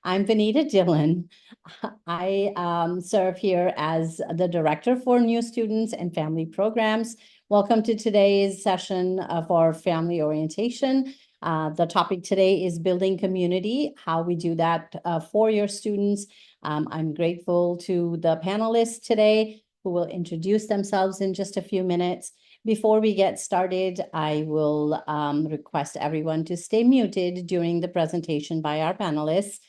I'm Vanita Dillon. I serve here as the Director for New Students and Family Programs. Welcome to today's session of our family orientation. The topic today is building community, how we do that for your students. I'm grateful to the panelists today who will introduce themselves in just a few minutes. Before we get started, I will request everyone to stay muted during the presentation by our panelists.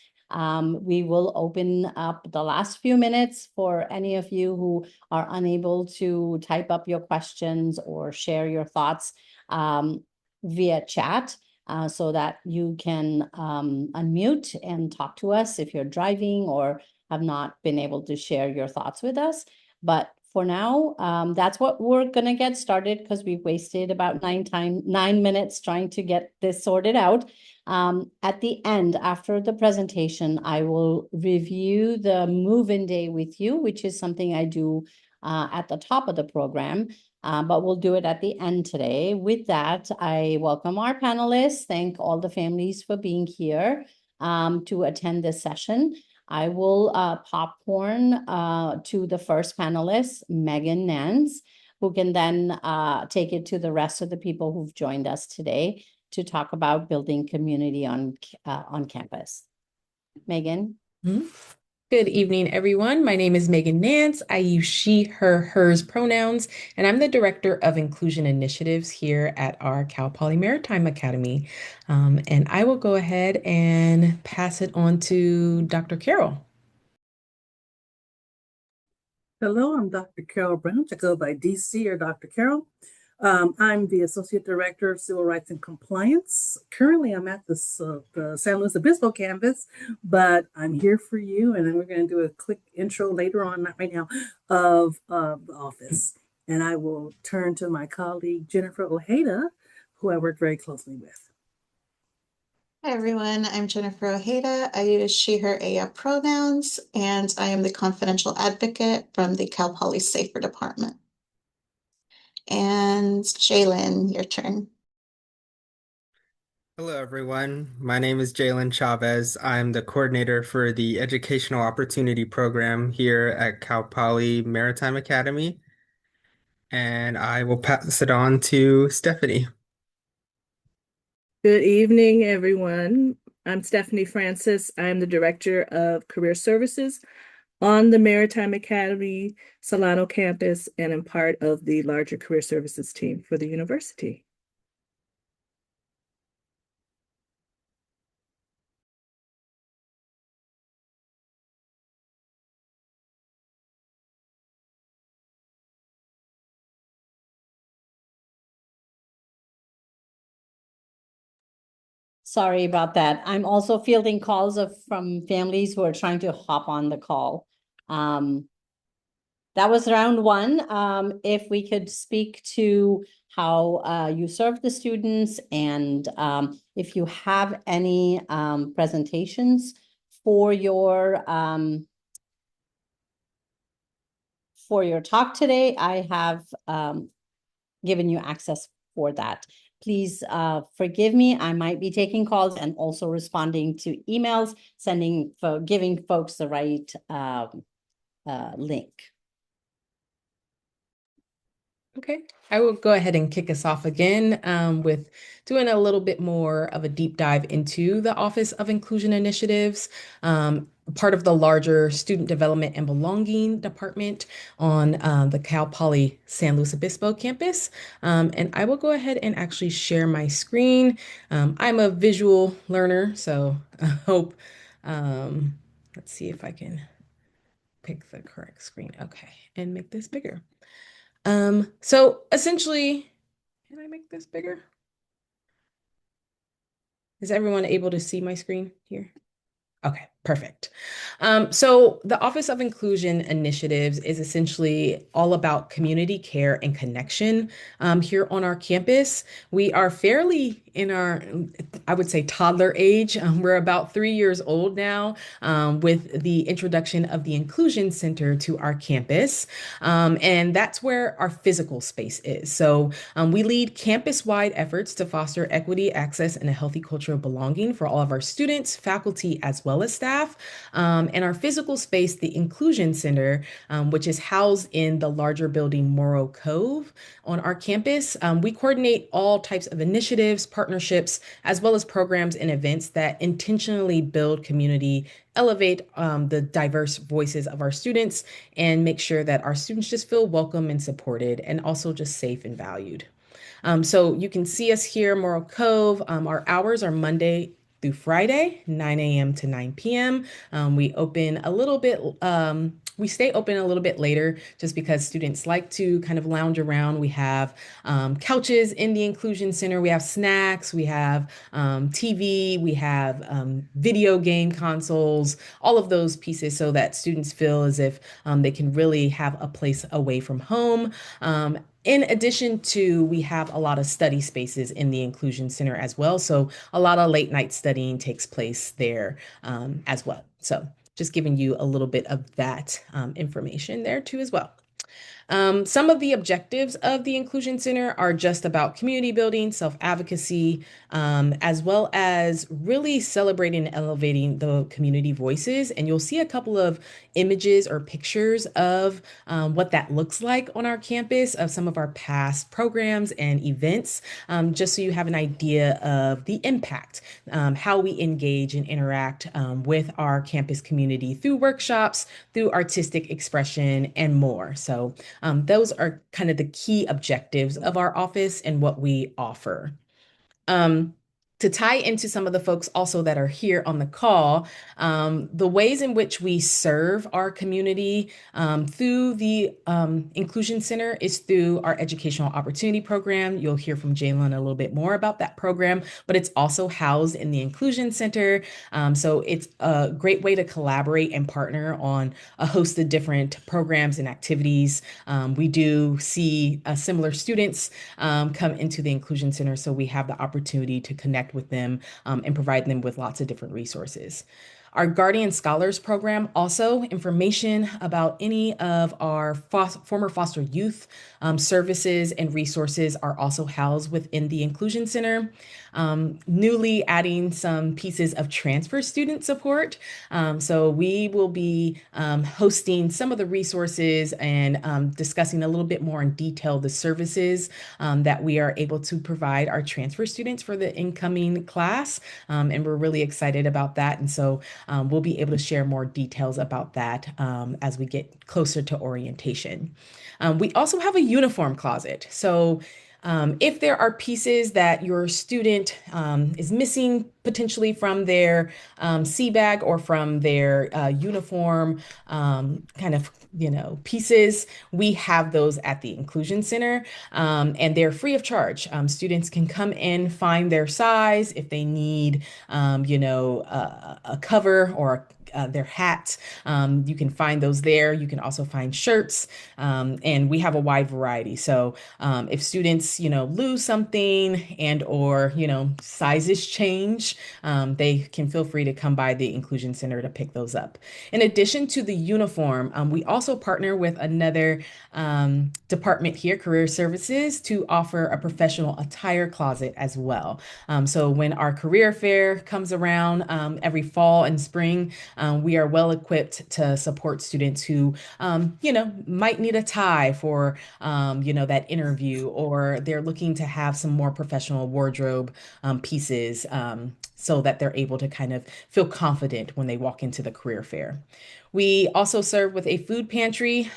We will open up the last few minutes for any of you who are unable to type up your questions or share your thoughts via chat so that you can unmute and talk to us if you're driving or have not been able to share your thoughts with us. But for now, that's what we're going to get started because we've wasted about 9 minutes trying to get this sorted out. At the end, after the presentation, I will review the move-in day with you, which is something I do at the top of the program, but we'll do it at the end today. With that, I welcome our panelists, thank all the families for being here to attend this session. I will popcorn to the first panelist, Megan Nance, who can then take it to the rest of the people who've joined us today to talk about building community on campus. Megan. Mhm. Good evening, everyone. My name is Megan Nance. I use she, her, hers pronouns, and I'm the Director of Inclusion Initiatives here at our Cal Poly Maritime Academy. And I will go ahead and pass it on to Dr. Carol. Hello, I'm Dr. Carol Brown. I go by DC or Dr. Carol. I'm the Associate Director of Civil Rights and Compliance. Currently, I'm at the San Luis Obispo campus, but I'm here for you, and then we're going to do a quick intro later on, not right now, of the office. And I will turn to my colleague, Jennifer Ojeda, who I work very closely with. Hi everyone, I'm Jennifer Ojeda. I use she, her, aya pronouns, and I am the confidential advocate from the Cal Poly Safer Department. And Jalen, your turn. Hello, everyone. My name is Jalen Chavez. I'm the coordinator for the Educational Opportunity Program here at Cal Poly Maritime Academy, and I will pass it on to Stephanie. Good evening, everyone. I'm Stephanie Francis. I'm the Director of Career Services on the Maritime Academy Solano campus, and I'm part of the larger Career Services team for the university. Sorry about that. I'm also fielding calls from families who are trying to hop on the call. That was round one. If we could speak to how you serve the students and if you have any presentations for your talk today, I have given you access for that. Please forgive me. I might be taking calls and also responding to emails, giving folks the right link. Okay, I will go ahead and kick us off again with doing a little bit more of a deep dive into the Office of Inclusion Initiatives, part of the larger Student Development and Belonging Department on the Cal Poly San Luis Obispo campus. And I will go ahead and actually share my screen. I'm a visual learner, so I hope, let's see if I can pick the correct screen. Okay, and make this bigger. So essentially, can I make this bigger? Is everyone able to see my screen here? Okay, perfect. So the Office of Inclusion Initiatives is essentially all about community care and connection here on our campus. We are fairly in our, I would say, toddler age. We're about 3 years old now, with the introduction of the Inclusion Center to our campus. And that's where our physical space is. So we lead campus-wide efforts to foster equity, access, and a healthy culture of belonging for all of our students, faculty, as well as staff. And our physical space, the Inclusion Center, which is housed in the larger building Morrow Cove on our campus. We coordinate all types of initiatives, partnerships, as well as programs and events that intentionally build community, elevate the diverse voices of our students, and make sure that our students just feel welcome and supported, and also just safe and valued. So you can see us here, Morrow Cove. Our hours are Monday through Friday, 9 a.m. to 9 p.m. We open a little bit, we stay open a little bit later just because students like to kind of lounge around. We have couches in the Inclusion Center. We have snacks, we have TV, we have video game consoles, all of those pieces so that students feel as if they can really have a place away from home. In addition to, we have a lot of study spaces in the Inclusion Center as well. So a lot of late night studying takes place there as well. So just giving you a little bit of that information there too as well. Some of the objectives of the Inclusion Center are just about community building, self-advocacy, as well as really celebrating and elevating the community voices. And you'll see a couple of images or pictures of what that looks like on our campus of some of our past programs and events, just so you have an idea of the impact, how we engage and interact with our campus community through workshops, through artistic expression, and more. So those are kind of the key objectives of our office and what we offer. To tie into some of the folks also that are here on the call, the ways in which we serve our community through the Inclusion Center is through our Educational Opportunity Program. You'll hear from Jalen a little bit more about that program, but it's also housed in the Inclusion Center. So it's a great way to collaborate and partner on a host of different programs and activities. We do see similar students come into the Inclusion Center, so we have the opportunity to connect with them and provide them with lots of different resources. Our Guardian Scholars program, also information about any of our former foster youth services and resources are also housed within the Inclusion Center. Newly adding some pieces of transfer student support. So we will be hosting some of the resources and discussing a little bit more in detail the services that we are able to provide our transfer students for the incoming class. And we're really excited about that. And so we'll be able to share more details about that as we get closer to orientation. We also have a uniform closet. So if there are pieces that your student is missing potentially from their sea bag or from their uniform kind of, pieces, we have those at the Inclusion Center, and they're free of charge. Students can come in, find their size if they need, a cover or their hat. You can find those there. You can also find shirts, and we have a wide variety. So if students, lose something and or, sizes change, they can feel free to come by the Inclusion Center to pick those up. In addition to the uniform, we also partner with another department here, Career Services, to offer a professional attire closet as well. So when our career fair comes around every fall and spring, we are well equipped to support students who, might need a tie for, that interview, or they're looking to have some more professional wardrobe pieces so that they're able to kind of feel confident when they walk into the career fair. We also serve with a food pantry.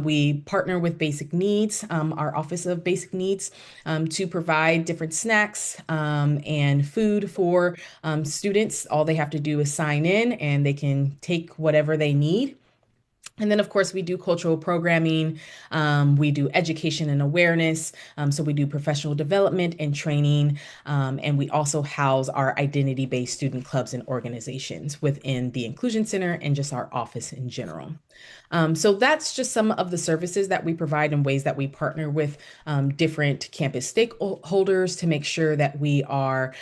We partner with Basic Needs, our Office of Basic Needs, to provide different snacks and food for students. All they have to do is sign in and they can take whatever they need. And then, of course, we do cultural programming. We do education and awareness. So we do professional development and training. And we also house our identity-based student clubs and organizations within the Inclusion Center and just our office in general. So that's just some of the services that we provide and ways that we partner with different campus stakeholders to make sure that we are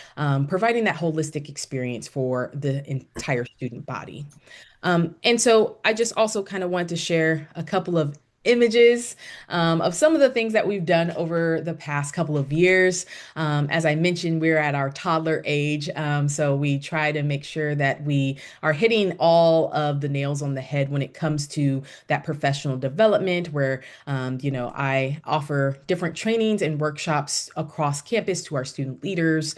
providing that holistic experience for the entire student body. And so I just also kind of wanted to share a couple of images of some of the things that we've done over the past couple of years. As I mentioned, we're at our toddler age, so we try to make sure that we are hitting all of the nails on the head when it comes to that professional development, where I offer different trainings and workshops across campus to our student leaders.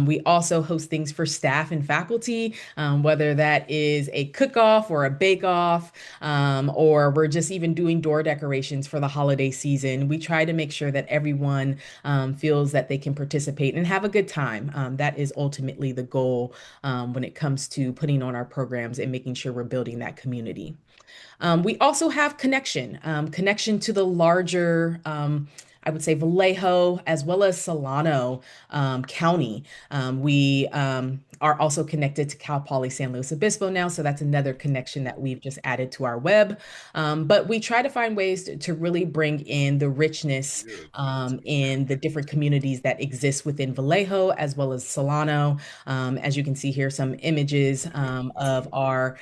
We also host things for staff and faculty, whether that is a cook-off or a bake-off, or we're just even doing door decorations for the holiday season. We try to make sure that everyone feels that they can participate and have a good time. That is ultimately the goal when it comes to putting on our programs and making sure we're building that community. We also have connection to the larger, I would say, Vallejo as well as Solano County. We are also connected to Cal Poly San Luis Obispo now, so that's another connection that we've just added to our web. But we try to find ways to really bring in the richness in the different communities that exist within Vallejo as well as Solano. As you can see here, some images of our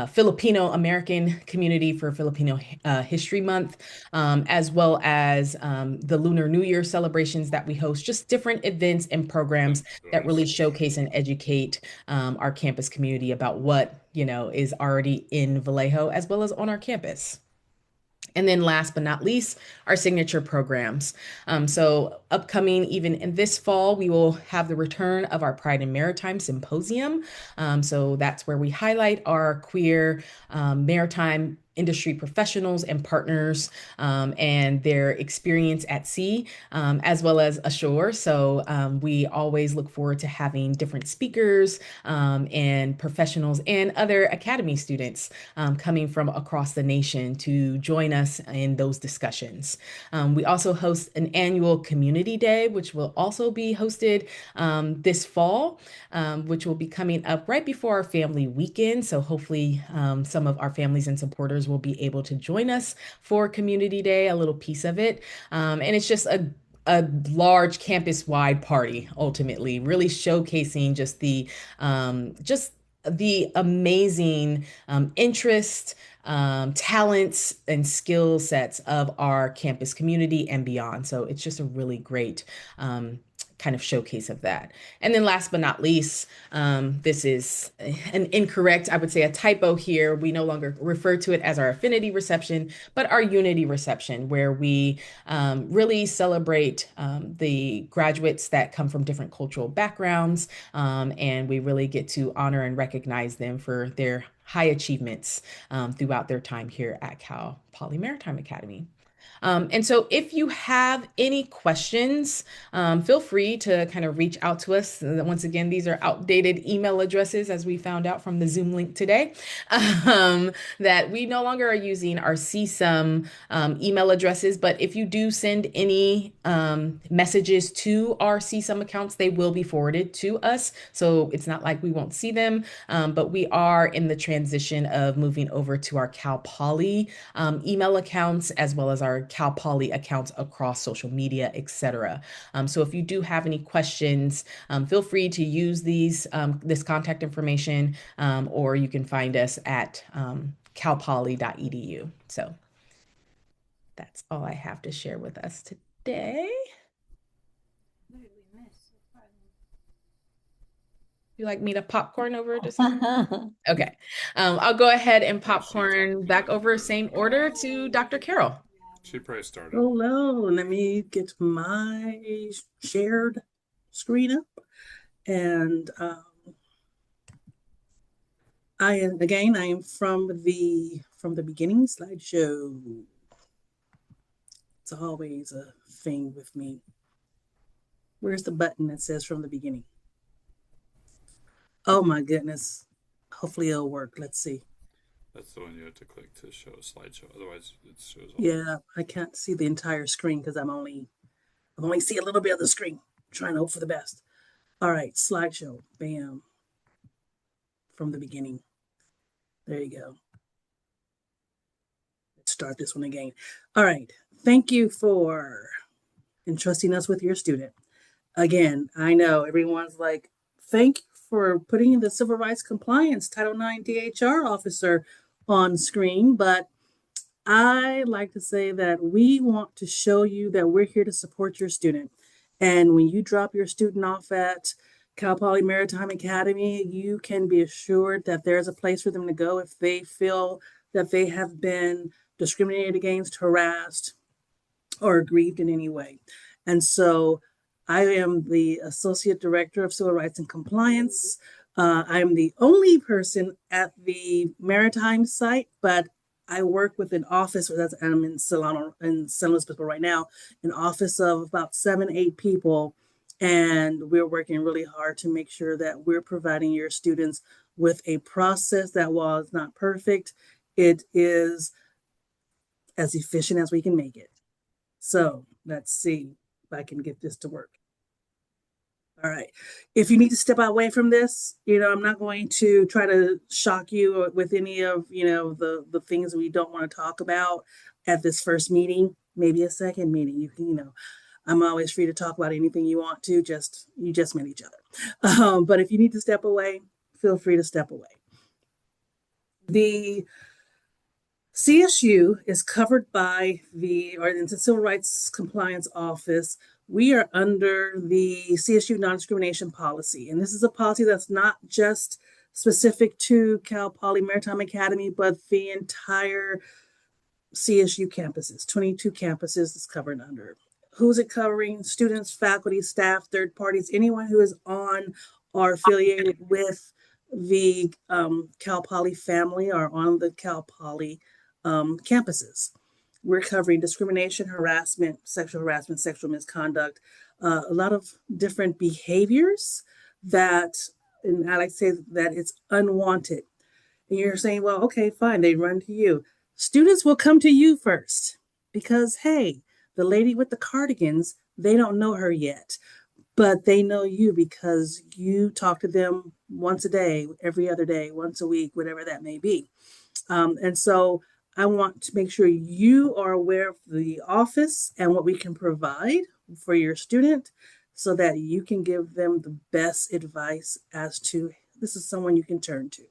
Filipino American community for Filipino History Month, as well as the Lunar New Year celebrations that we host, just different events and programs that really showcase and educate our campus community about what, is already in Vallejo as well as on our campus. And then last but not least, our signature programs. So upcoming, even in this fall, we will have the return of our Pride in Maritime Symposium. So that's where we highlight our queer maritime industry professionals and partners and their experience at sea as well as ashore. So we always look forward to having different speakers and professionals and other academy students coming from across the nation to join us in those discussions. We also host an annual community day, which will also be hosted this fall, which will be coming up right before our family weekend. So hopefully some of our families and supporters will be able to join us for Community Day, a little piece of it. And it's just a large campus-wide party, ultimately, really showcasing just the amazing interest, talents, and skill sets of our campus community and beyond. So it's just a really great kind of showcase of that. And then last but not least, this is an incorrect, I would say a typo here. We no longer refer to it as our affinity reception, but our unity reception, where we really celebrate the graduates that come from different cultural backgrounds. And we really get to honor and recognize them for their high achievements throughout their time here at Cal Poly Maritime Academy. And so if you have any questions, feel free to kind of reach out to us. Once again, these are outdated email addresses, as we found out from the Zoom link today, that we no longer are using our CSUM email addresses. But if you do send any messages to our CSUM accounts, they will be forwarded to us. So it's not like we won't see them, but we are in the transition of moving over to our Cal Poly email accounts, as well as our Cal Poly accounts across social media, etc. So if you do have any questions, feel free to use this contact information, or you can find us at calpoly.edu. So that's all I have to share with us today. You like me to popcorn over to some? Okay. I'll go ahead and popcorn back over, same order, to Dr. Carroll. She probably started. Hello, let me get my shared screen up. And I am from the beginning slideshow. It's always a thing with me. Where's the button that says from the beginning? Oh my goodness. Hopefully it'll work. Let's see. That's the one you have to click to show a slideshow. Otherwise, it shows all. Yeah, I can't see the entire screen because I'm only see a little bit of the screen. I'm trying to hope for the best. All right, slideshow. Bam. From the beginning. There you go. Let's start this one again. All right. Thank you for entrusting us with your student. Again, I know everyone's like, thank you for putting the Civil Rights Compliance Title IX DHR officer on screen, but I like to say that we want to show you that we're here to support your student. And when you drop your student off at Cal Poly Maritime Academy, you can be assured that there's a place for them to go if they feel that they have been discriminated against, harassed, or aggrieved in any way. And so I am the Associate Director of Civil Rights and Compliance. I'm the only person at the Maritime site, but I work with an office, I'm in Solano, in San Luis Obispo right now, an office of about 7-8 people. And we're working really hard to make sure that we're providing your students with a process that, while it's not perfect, it is as efficient as we can make it. So let's see if I can get this to work. All right. If you need to step away from this, I'm not going to try to shock you with any of, the things we don't want to talk about at this first meeting, maybe a second meeting. You can, I'm always free to talk about anything you want to, you just met each other. But if you need to step away, feel free to step away. The CSU is covered by the Civil Rights Compliance Office. We are under the CSU non-discrimination policy. And this is a policy that's not just specific to Cal Poly Maritime Academy, but the entire CSU campuses, 22 campuses is covered under. Who's it covering? Students, faculty, staff, third parties, anyone who is on or affiliated with the Cal Poly family or on the Cal Poly campuses. We're covering discrimination, harassment, sexual misconduct, a lot of different behaviors that, and I like to say that it's unwanted. And you're saying, well, okay, fine, they run to you. Students will come to you first because, hey, the lady with the cardigans, they don't know her yet, but they know you because you talk to them once a day, every other day, once a week, whatever that may be. And so I want to make sure you are aware of the office and what we can provide for your student so that you can give them the best advice as to this is someone you can turn to.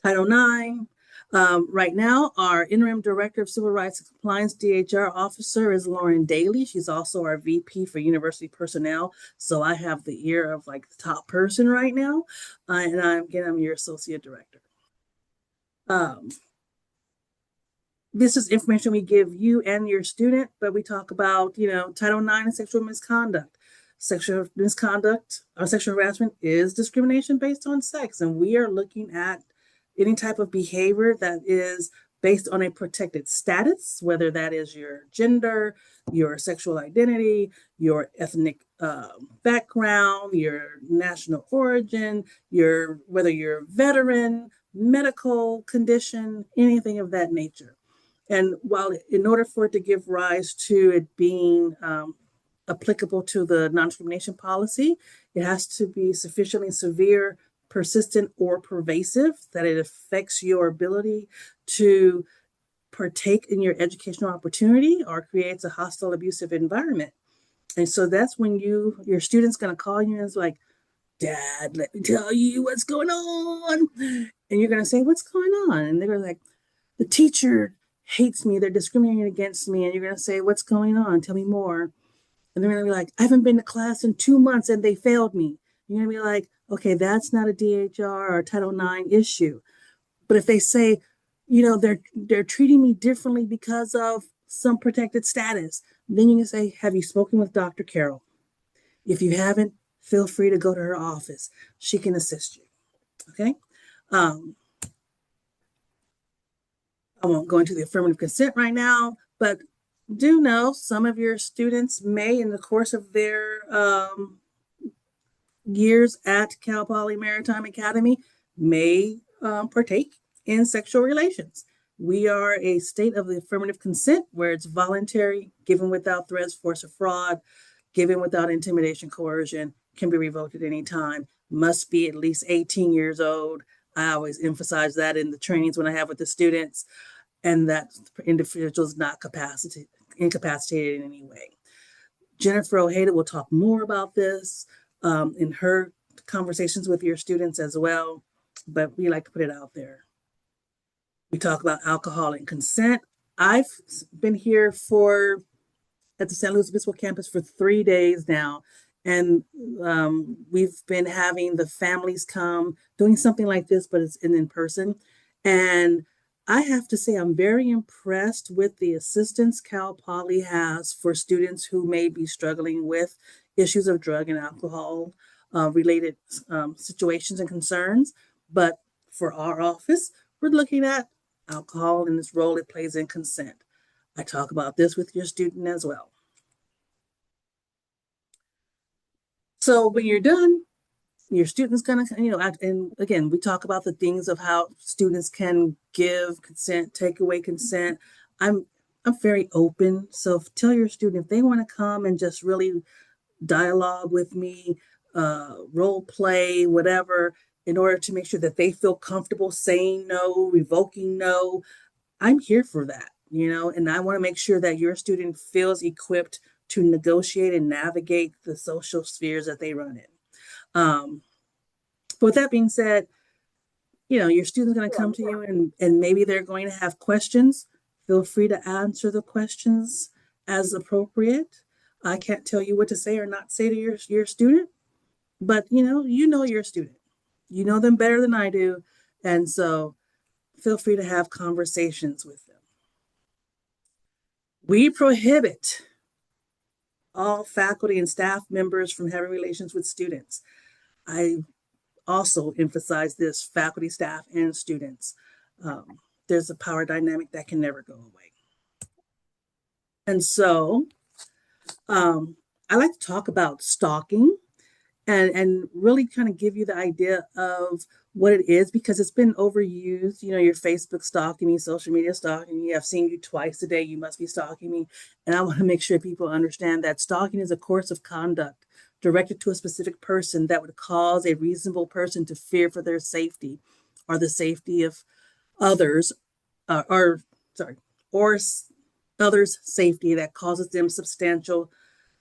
Title IX. Right now, our Interim Director of Civil Rights and Compliance DHR officer is Lauren Daly. She's also our VP for University Personnel. So I have the ear of like the top person right now. And I'm your Associate Director. This is information we give you and your student, but we talk about, Title IX and sexual misconduct. Sexual misconduct or sexual harassment is discrimination based on sex. And we are looking at any type of behavior that is based on a protected status, whether that is your gender, your sexual identity, your ethnic background, your national origin, whether you're a veteran, medical condition, anything of that nature. And while in order for it to give rise to it being applicable to the non-discrimination policy, it has to be sufficiently severe, persistent, or pervasive that it affects your ability to partake in your educational opportunity or creates a hostile, abusive environment. And so that's when your student's going to call you and it's like, Dad, let me tell you what's going on. And you're going to say, what's going on? And they're going to like, the teacher hates me. They're discriminating against me. And you're going to say, what's going on? Tell me more. And they're going to be like, I haven't been to class in 2 months and they failed me. You're going to be like, okay, that's not a DHR or Title IX issue. But if they say, they're treating me differently because of some protected status, then you can say, have you spoken with Dr. Carol? If you haven't, feel free to go to her office. She can assist you. Okay. I won't go into the affirmative consent right now, but do know some of your students may, in the course of their years at Cal Poly Maritime Academy, may partake in sexual relations. We are a state of the affirmative consent where it's voluntary, given without threats, force, or fraud, given without intimidation, coercion, can be revoked at any time, must be at least 18 years old. I always emphasize that in the trainings when I have with the students, and that individual is not incapacitated in any way. Jennifer Ojeda will talk more about this in her conversations with your students as well, but we like to put it out there. We talk about alcohol and consent. I've been here at the San Luis Obispo campus for 3 days now, and we've been having the families come, doing something like this, but it's in person. And I have to say, I'm very impressed with the assistance Cal Poly has for students who may be struggling with issues of drug and alcohol related situations and concerns. But for our office, we're looking at alcohol and its role it plays in consent. I talk about this with your student as well. So when you're done, your student's gonna, and again, we talk about the things of how students can give consent, take away consent. I'm very open. So tell your student if they want to come and just really dialogue with me, role play, whatever, in order to make sure that they feel comfortable saying no, revoking no. I'm here for that, and I want to make sure that your student feels equipped to negotiate and navigate the social spheres that they run in. But with that being said, your student's going to come to you and maybe they're going to have questions. Feel free to answer the questions as appropriate. I can't tell you what to say or not say to your student, but you know your student. You know them better than I do. And so feel free to have conversations with them. We prohibit all faculty and staff members from having relations with students. I also emphasize this, faculty, staff, and students. There's a power dynamic that can never go away. And so I like to talk about stalking and really kind of give you the idea of what it is, because it's been overused. Your Facebook stalking me, social media stalking me. I've seen you twice today. You must be stalking me. And I want to make sure people understand that stalking is a course of conduct directed to a specific person that would cause a reasonable person to fear for their safety or the safety of others, or others' safety, that causes them substantial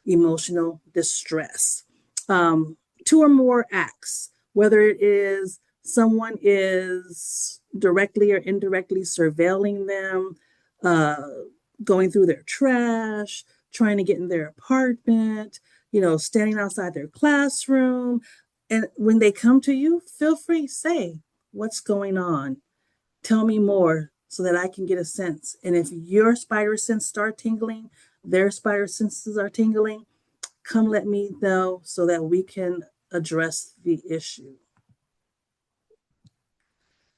emotional distress. 2 or more acts, whether it is someone is directly or indirectly surveilling them, going through their trash, trying to get in their apartment, standing outside their classroom. And when they come to you, feel free, say, what's going on? Tell me more so that I can get a sense. And if your spider sense start tingling, their spider senses are tingling, come let me know so that we can address the issue.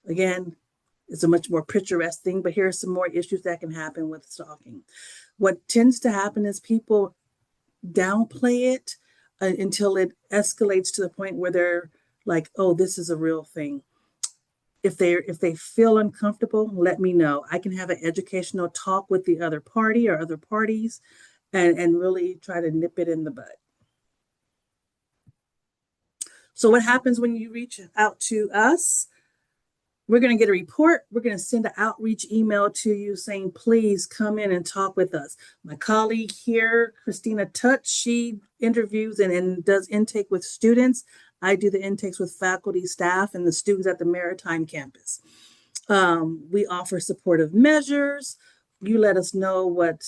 Again, it's a much more picturesque thing, but here are some more issues that can happen with stalking. What tends to happen is people downplay it until it escalates to the point where they're like, oh, this is a real thing. If they feel uncomfortable, let me know. I can have an educational talk with the other party or other parties and really try to nip it in the bud. So what happens when you reach out to us? We're going to get a report. We're going to send an outreach email to you saying, please come in and talk with us. My colleague here, Christina Tutch, she interviews and does intake with students. I do the intakes with faculty, staff, and the students at the Maritime campus. We offer supportive measures. You let us know what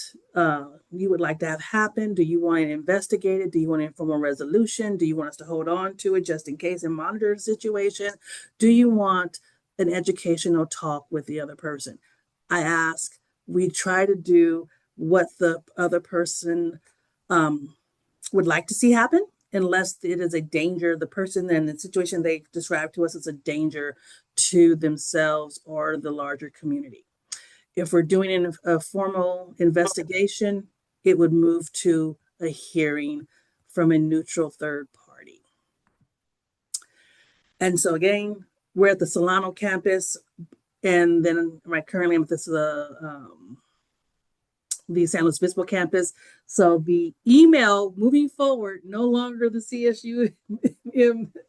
you would like to have happen. Do you want it investigated? Do you want an informal resolution? Do you want us to hold on to it just in case and monitor the situation? Do you want an educational talk with the other person? I ask, we try to do what the other person would like to see happen, unless it is a danger. The person and the situation they describe to us is a danger to themselves or the larger community. If we're doing a formal investigation, it would move to a hearing from a neutral third party. And so again, we're at the Solano campus. And then currently I'm at the San Luis Obispo campus. So the email moving forward, no longer the CSU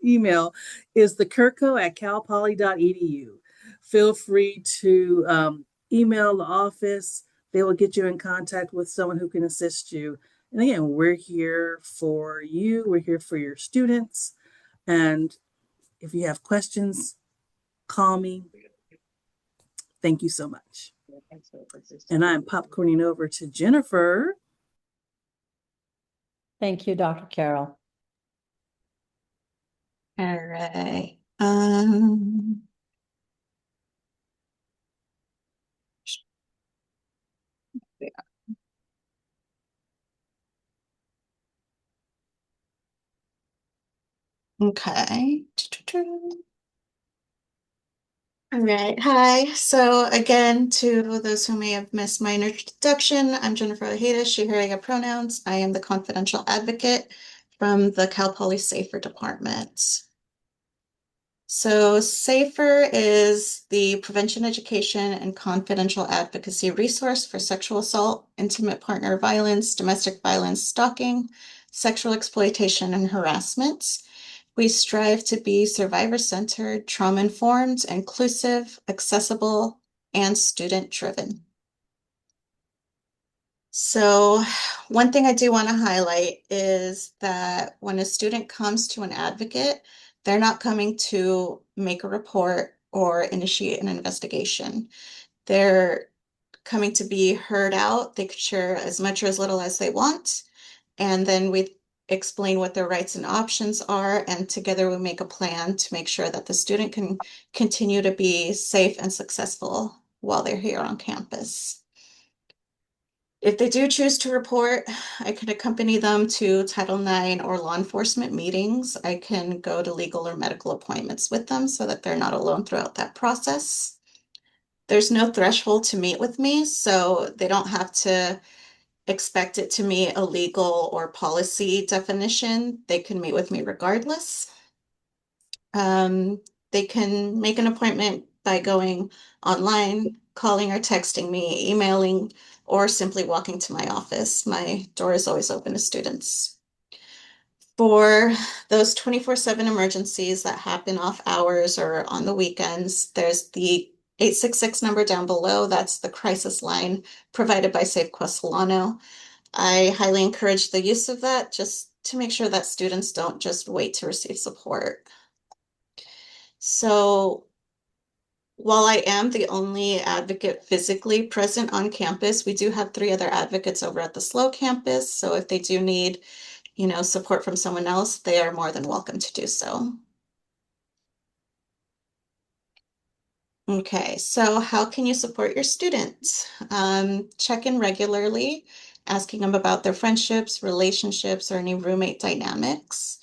email, is the kirko@calpoly.edu. Feel free to email the office. They will get you in contact with someone who can assist you. And again, we're here for you. We're here for your students. And if you have questions, call me. Thank you so much. And I'm popcorning over to Jennifer. Thank you, Dr. Carol. All right. Okay. All right. Hi. So again, to those who may have missed my introduction, I'm Jennifer Ojeda, she, her, ega pronouns. I am the confidential advocate from the Cal Poly Safer Department. So SAFER is the prevention, education, and confidential advocacy resource for sexual assault, intimate partner violence, domestic violence, stalking, sexual exploitation, and harassment. We strive to be survivor-centered, trauma-informed, inclusive, accessible, and student-driven. So one thing I do want to highlight is that when a student comes to an advocate, they're not coming to make a report or initiate an investigation. They're coming to be heard out. They could share as much or as little as they want. And then we explain what their rights and options are. And together we make a plan to make sure that the student can continue to be safe and successful while they're here on campus. If they do choose to report, I can accompany them to Title IX or law enforcement meetings. I can go to legal or medical appointments with them so that they're not alone throughout that process. There's no threshold to meet with me, so they don't have to expect it to meet a legal or policy definition. They can meet with me regardless. They can make an appointment by going online, calling or texting me, emailing, or simply walking to my office. My door is always open to students. For those 24/7 emergencies that happen off hours or on the weekends, there's the 866 number down below. That's the crisis line provided by SafeQuest Solano. I highly encourage the use of that just to make sure that students don't just wait to receive support. So while I am the only advocate physically present on campus, we do have 3 other advocates over at the SLO campus. So if they do need, support from someone else, they are more than welcome to do so. Okay, so how can you support your students? Check in regularly, asking them about their friendships, relationships, or any roommate dynamics.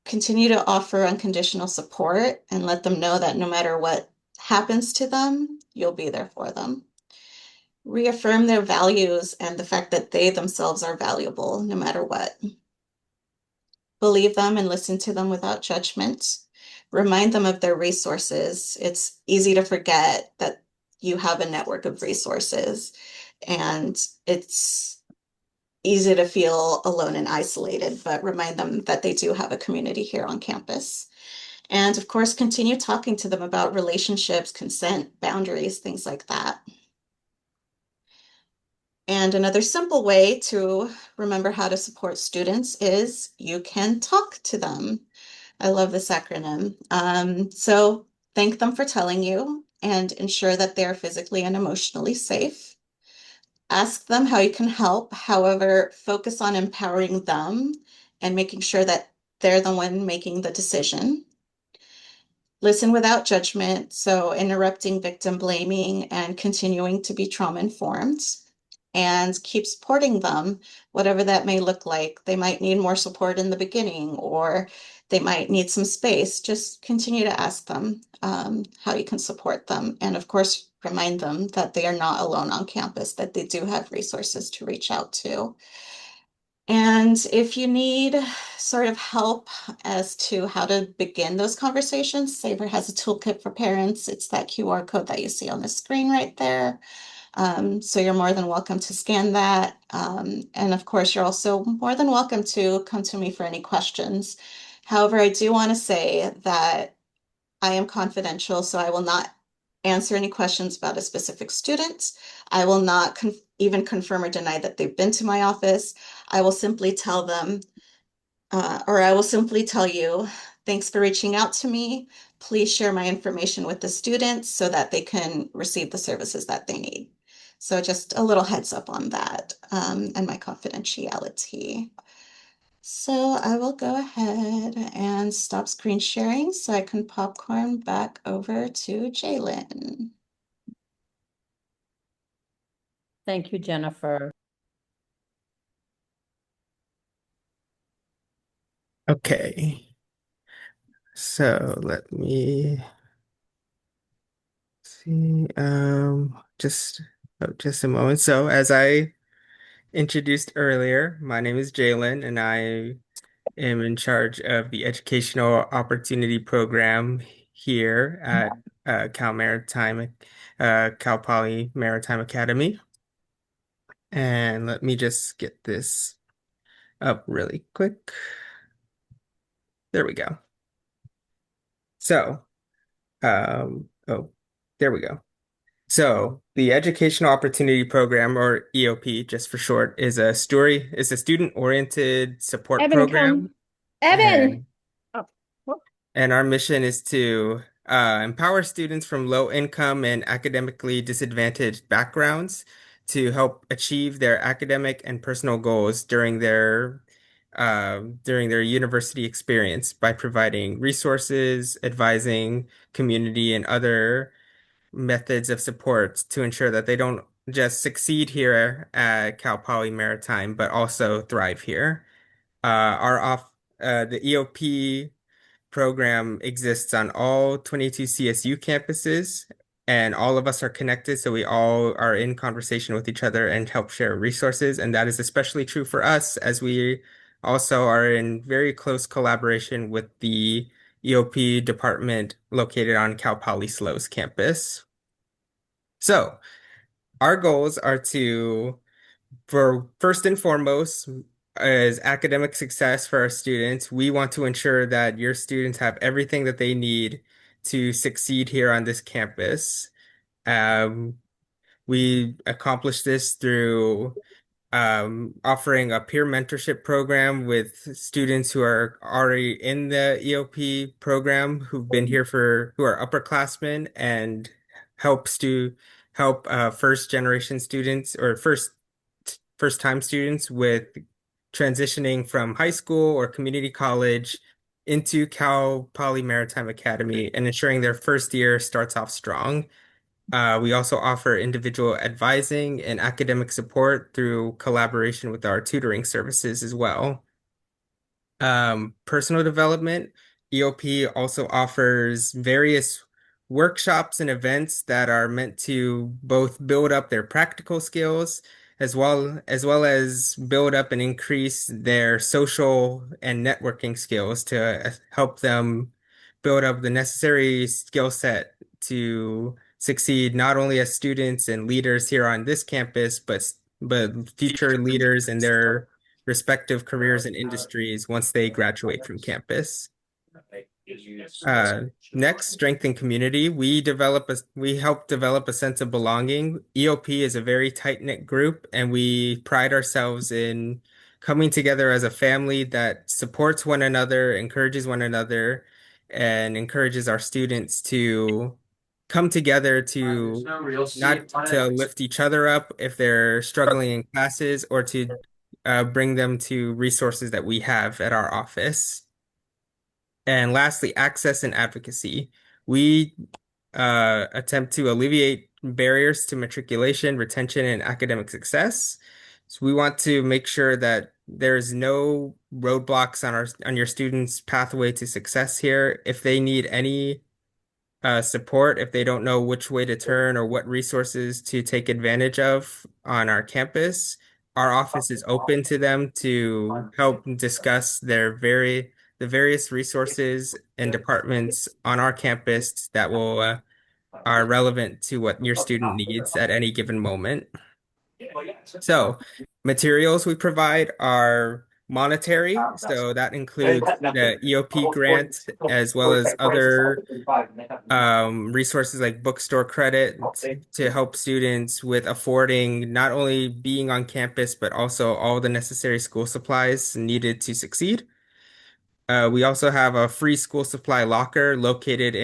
Continue to offer unconditional support and let them know that no matter what happens to them, you'll be there for them. Reaffirm their values and the fact that they themselves are valuable no matter what. Believe them and listen to them without judgment. Remind them of their resources. It's easy to forget that you have a network of resources, and it's easy to feel alone and isolated, but remind them that they do have a community here on campus. And of course, continue talking to them about relationships, consent, boundaries, things like that. And another simple way to remember how to support students is you can talk to them. I love this acronym. So thank them for telling you and ensure that they're physically and emotionally safe. Ask them how you can help. However, focus on empowering them and making sure that they're the one making the decision. Listen without judgment, so interrupting victim blaming and continuing to be trauma informed. And keep supporting them, whatever that may look like. They might need more support in the beginning, or they might need some space. Just continue to ask them how you can support them. And of course, remind them that they are not alone on campus, that they do have resources to reach out to. And if you need sort of help as to how to begin those conversations, Sabre has a toolkit for parents. It's that QR code that you see on the screen right there. So you're more than welcome to scan that. And of course, you're also more than welcome to come to me for any questions. However, I do want to say that I am confidential, so I will not answer any questions about a specific student. I will not even confirm or deny that they've been to my office. I will simply tell them, or I will simply tell you, thanks for reaching out to me. Please share my information with the students so that they can receive the services that they need. So just a little heads up on that, and my confidentiality. So I will go ahead and stop screen sharing so I can popcorn back over to Jalen. Thank you, Jennifer. Okay. So let me see. Just a moment. So as I introduced earlier, my name is Jalen, and I am in charge of the Educational Opportunity Program here at Cal Poly Maritime Academy. And let me just get this up really quick. There we go. So, oh, there we go. So the Educational Opportunity Program, or EOP, just for short, is a student-oriented support Evan, program. Evan. And our mission is to empower students from low income and academically disadvantaged backgrounds to help achieve their academic and personal goals during their university experience by providing resources, advising community, and other methods of support to ensure that they don't just succeed here at Cal Poly Maritime, but also thrive here. The EOP program exists on all 22 CSU campuses, and all of us are connected, so we all are in conversation with each other and help share resources. And that is especially true for us, as we also are in very close collaboration with the EOP department located on Cal Poly SLO's campus. So our goals are for first and foremost, is academic success for our students. We want to ensure that your students have everything that they need to succeed here on this campus. Um, we accomplish this through offering a peer mentorship program with students who are already in the EOP program, who are upperclassmen, and help first generation students or first time students with transitioning from high school or community college into Cal Poly Maritime Academy and ensuring their first year starts off strong. We also offer individual advising and academic support through collaboration with our tutoring services as well. Personal development, EOP also offers various workshops and events that are meant to both build up their practical skills as well as build up and increase their social and networking skills to help them build up the necessary skill set to succeed not only as students and leaders here on this campus, but future leaders in their respective careers and industries once they graduate from campus. Next, strengthen community. We help develop a sense of belonging. EOP is a very tight-knit group, and we pride ourselves in coming together as a family that supports one another, encourages one another, and encourages our students to come together to not to lift each other up if they're struggling in classes, or to bring them to resources that we have at our office. And lastly, access and advocacy. We attempt to alleviate barriers to matriculation, retention, and academic success. So we want to make sure that there's no roadblocks on your students' pathway to success here. If they need any support, if they don't know which way to turn or what resources to take advantage of on our campus, our office is open to them to help discuss the various resources and departments on our campus that will are relevant to what your student needs at any given moment. So materials we provide are monetary. So that includes the EOP grant as well as other resources like bookstore credit to help students with affording not only being on campus, but also all the necessary school supplies needed to succeed. We also have a free school supply locker located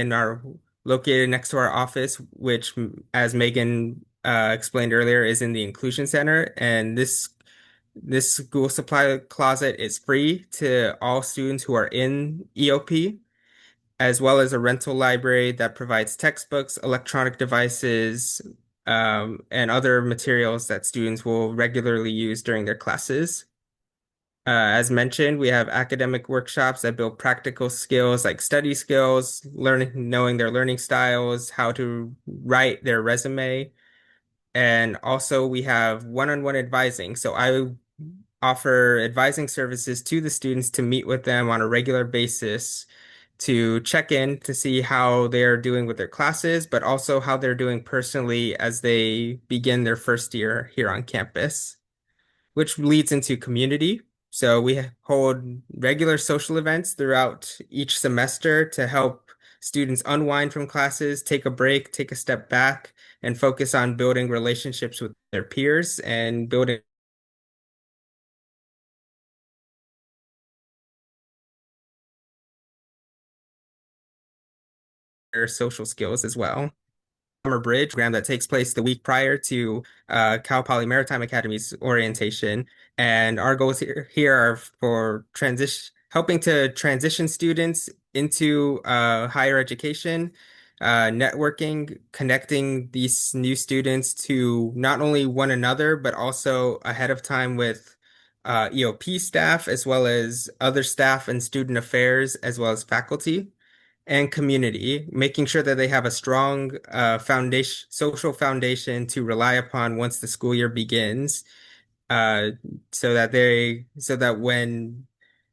next to our office, which, as Megan explained earlier, is in the Inclusion Center. And this school supply closet is free to all students who are in EOP, as well as a rental library that provides textbooks, electronic devices, and other materials that students will regularly use during their classes. As mentioned, we have academic workshops that build practical skills like study skills, knowing their learning styles, how to write their resume. And also we have one-on-one advising. So I offer advising services to the students to meet with them on a regular basis to check in to see how they're doing with their classes, but also how they're doing personally as they begin their first year here on campus, which leads into community. So we hold regular social events throughout each semester to help students unwind from classes, take a break, take a step back, and focus on building relationships with their peers and building their social skills as well. Summer Bridge program that takes place the week prior to Cal Poly Maritime Academy's orientation. And our goals here are for helping to transition students into higher education, networking, connecting these new students to not only one another, but also ahead of time with EOP staff, as well as other staff and student affairs, as well as faculty and community, making sure that they have a strong social foundation to rely upon once the school year begins, uh, so that when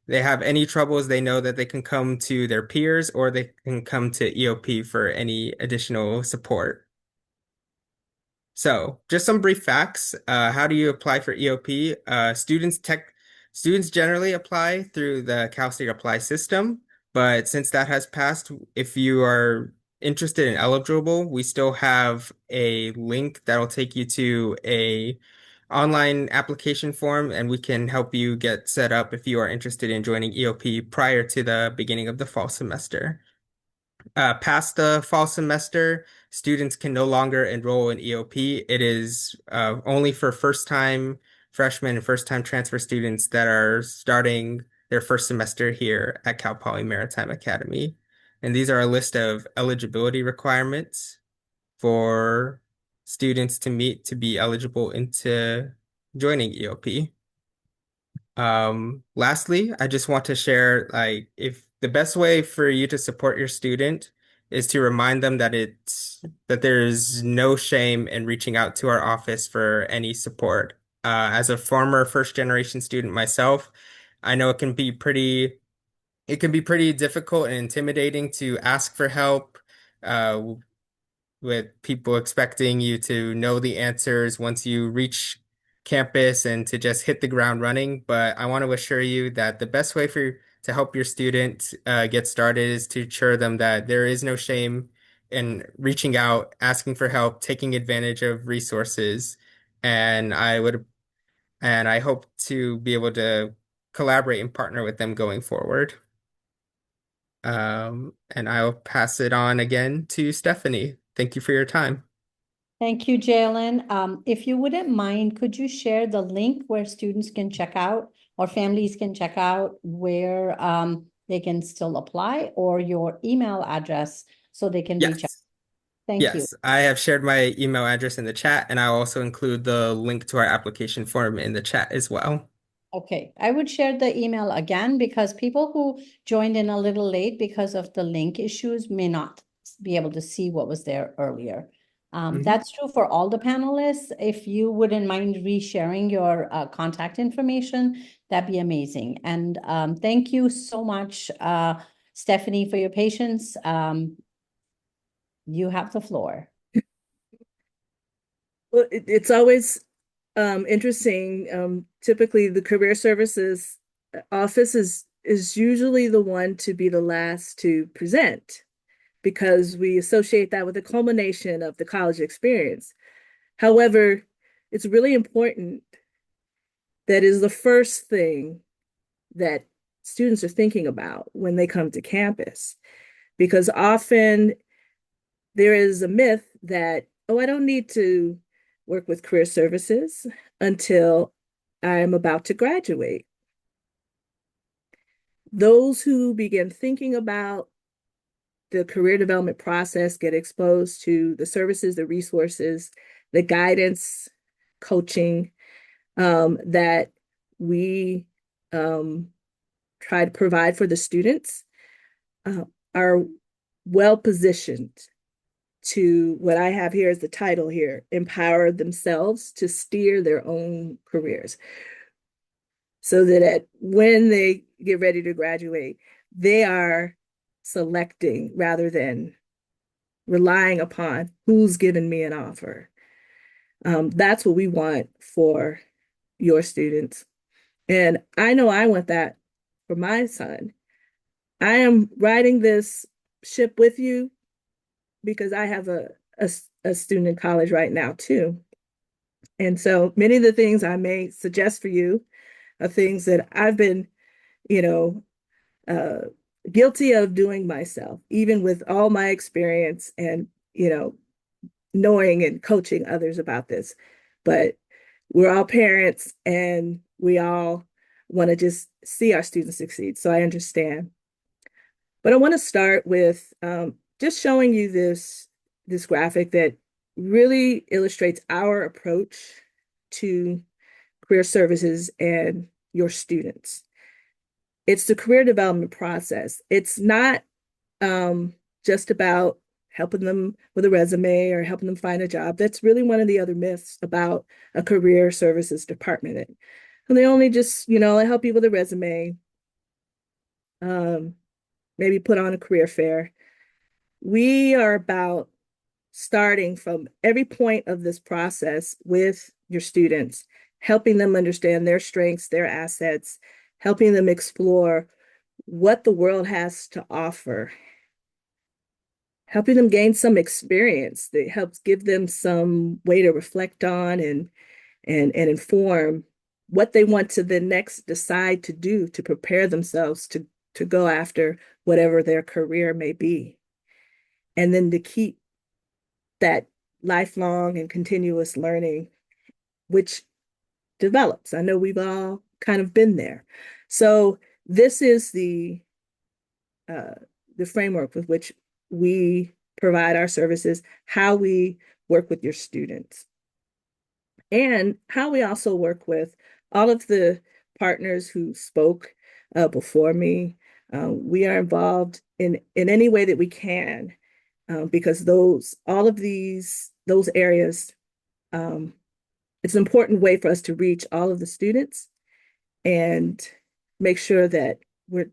they have any troubles, they know that they can come to their peers or they can come to EOP for any additional support. So just some brief facts. How do you apply for EOP? Students generally apply through the Cal State Apply system, but since that has passed, if you are interested and eligible, we still have a link that'll take you to a online application form, and we can help you get set up if you are interested in joining EOP prior to the beginning of the fall semester. Past the fall semester, students can no longer enroll in EOP. It is only for first-time freshmen and first-time transfer students that are starting their first semester here at Cal Poly Maritime Academy. And these are a list of eligibility requirements for students to meet to be eligible into joining EOP. Lastly, I just want to share, like, if the best way for you to support your student is to remind them that there's no shame in reaching out to our office for any support. As a former first generation student myself, I know it can be pretty difficult and intimidating to ask for help, with people expecting you to know the answers once you reach campus and to just hit the ground running. But I want to assure you that the best way to help your student get started is to assure them that there is no shame in reaching out, asking for help, taking advantage of resources. And I hope to be able to collaborate and partner with them going forward. And I'll pass it on again to Stephanie. Thank you for your time. Thank you, Jalen. If you wouldn't mind, could you share the link where students can check out or families can check out where they can still apply, or your email address so they can reach out? Yes. Thank you. Yes, I have shared my email address in the chat, and I'll also include the link to our application form in the chat as well. Okay, I would share the email again because people who joined in a little late because of the link issues may not be able to see what was there earlier. That's true for all the panelists. If you wouldn't mind resharing your contact information, that'd be amazing. And thank you so much, Stephanie, for your patience. You have the floor. Well, it's always interesting. Typically, the career services office is usually the one to be the last to present because we associate that with the culmination of the college experience. However, it's really important that is the first thing that students are thinking about when they come to campus, because often there is a myth that, oh, I don't need to work with career services until I'm about to graduate. Those who begin thinking about the career development process get exposed to the services, the resources, the guidance, coaching that we try to provide for the students are well positioned to, what I have here is the title here, empower themselves to steer their own careers. So that when they get ready to graduate, they are selecting rather than relying upon who's given me an offer. That's what we want for your students. And I know I want that for my son. I am riding this ship with you because I have a student in college right now too. And so many of the things I may suggest for you are things that I've been, you know, guilty of doing myself, even with all my experience and, knowing and coaching others about this. But we're all parents and we all want to just see our students succeed. So I understand. But I want to start with just showing you this graphic that really illustrates our approach to career services and your students. It's the career development process. It's not just about helping them with a resume or helping them find a job. That's really one of the other myths about a career services department. And they only just, help you with a resume, maybe put on a career fair. We are about starting from every point of this process with your students, helping them understand their strengths, their assets, helping them explore what the world has to offer, helping them gain some experience that helps give them some way to reflect on and inform what they want to then next decide to do to prepare themselves to go after whatever their career may be. And then to keep that lifelong and continuous learning, which develops. I know we've all kind of been there. So this is the framework with which we provide our services, how we work with your students, and how we also work with all of the partners who spoke before me. We are involved in any way that we can because those areas, it's an important way for us to reach all of the students and make sure that we're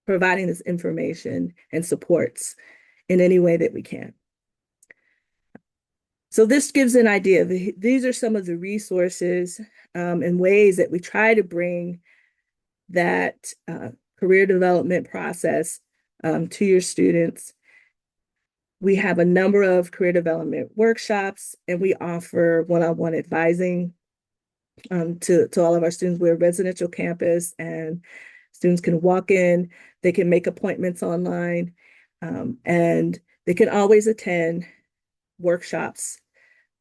providing this information and supports in any way that we can. So this gives an idea. These are some of the resources and ways that we try to bring that career development process to your students. We have a number of career development workshops, and we offer one-on-one advising to all of our students. We're a residential campus, and students can walk in, they can make appointments online, and they can always attend workshops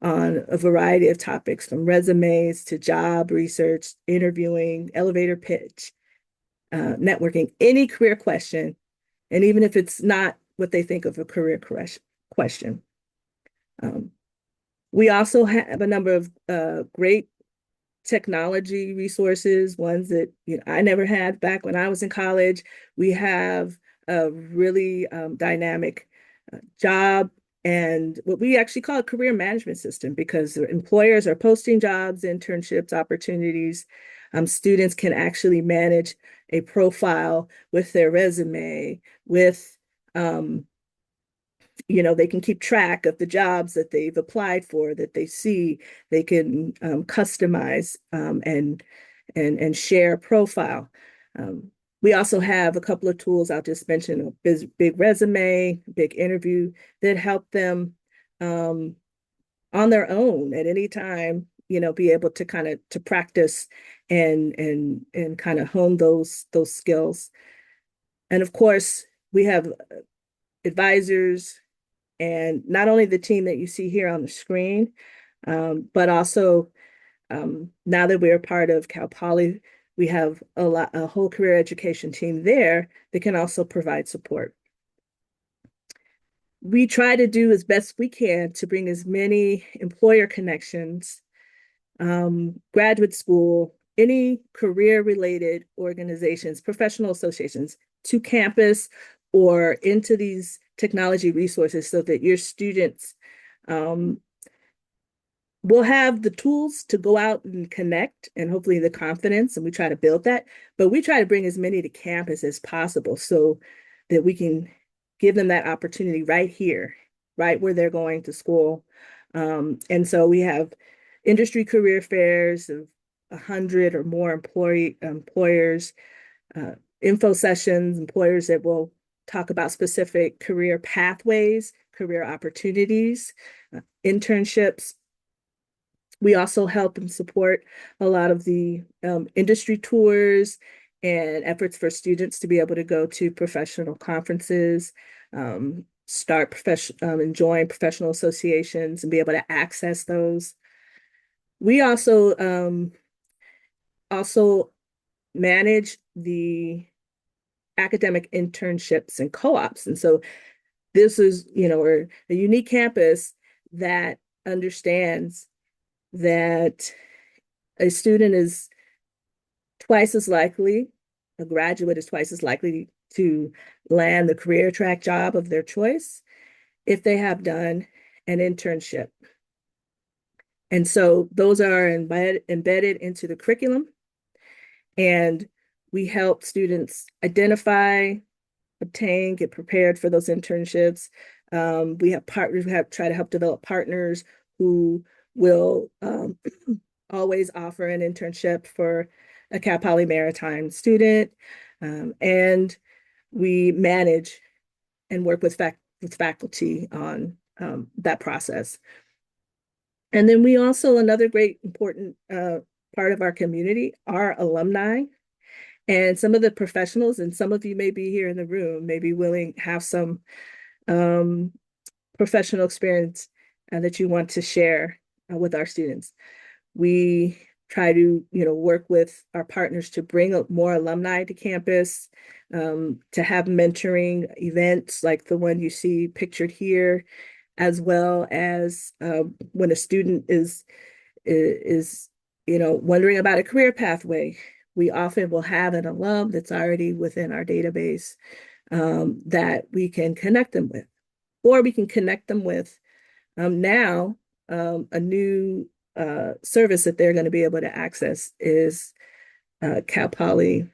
on a variety of topics, from resumes to job research, interviewing, elevator pitch, networking, any career question, and even if it's not what they think of a career question. We also have a number of great technology resources, ones that I never had back when I was in college. We have a really dynamic job and what we actually call a career management system, because employers are posting jobs, internships, opportunities. Students can actually manage a profile with their resume, with they can keep track of the jobs that they've applied for, that they see. They can customize and share a profile. We also have a couple of tools. I'll just mention a big resume, big interview, that help them on their own at any time, be able to kind of to practice and kind of hone those skills. And of course, we have advisors, and not only the team that you see here on the screen, but also now that we're part of Cal Poly, we have a whole career education team there that can also provide support. We try to do as best we can to bring as many employer connections, graduate school, any career-related organizations, professional associations to campus or into these technology resources, so that your students will have the tools to go out and connect, and hopefully the confidence, and we try to build that. But we try to bring as many to campus as possible so that we can give them that opportunity right here, right where they're going to school. And so we have industry career fairs of 100 or more employers, info sessions, employers that will talk about specific career pathways, career opportunities, internships. We also help and support a lot of the industry tours and efforts for students to be able to go to professional conferences, and join professional associations and be able to access those. We also manage the academic internships and co-ops. And so this is, we're a unique campus that understands that a student is twice as likely, a graduate is twice as likely to land the career track job of their choice if they have done an internship. And so those are embedded into the curriculum, and we help students identify, obtain, get prepared for those internships. We have partners, try to help develop partners who will always offer an internship for a Cal Poly Maritime student. And we manage and work with faculty on that process. And then we also, another great important part of our community are alumni. And some of the professionals, and some of you may be here in the room, may be willing to have some professional experience that you want to share with our students. We try to, work with our partners to bring more alumni to campus, to have mentoring events like the one you see pictured here, as well as when a student is wondering about a career pathway. We often will have an alum that's already within our database that we can connect them with, or we can connect them with now a new service that they're going to be able to access is Cal Poly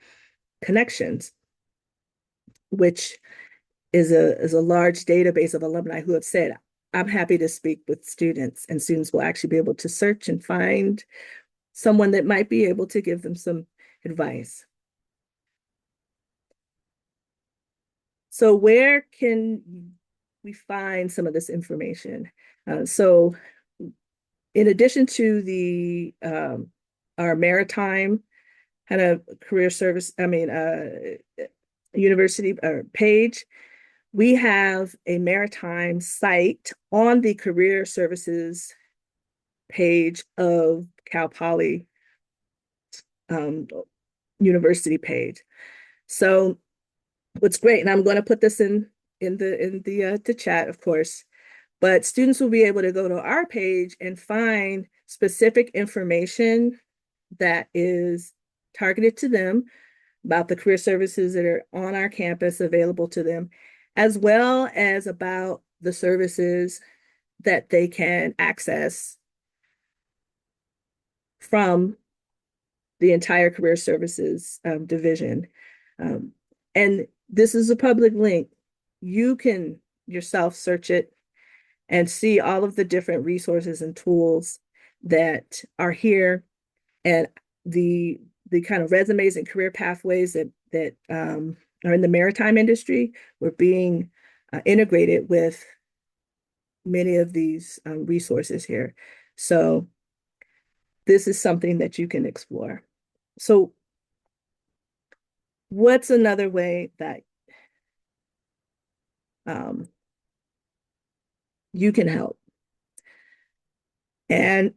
Connections, which is a large database of alumni who have said, I'm happy to speak with students, and students will actually be able to search and find someone that might be able to give them some advice. So where can we find some of this information? So in addition to the our maritime kind of career service, university page, we have a maritime site on the career services page of Cal Poly university page. So what's great, and I'm going to put this in the chat, of course, but students will be able to go to our page and find specific information that is targeted to them about the career services that are on our campus available to them, as well as about the services that they can access from the entire career services division. And this is a public link. You can yourself search it and see all of the different resources and tools that are here, and the kind of resumes and career pathways that are in the maritime industry were being integrated with many of these resources here. So this is something that you can explore. So what's another way that you can help? And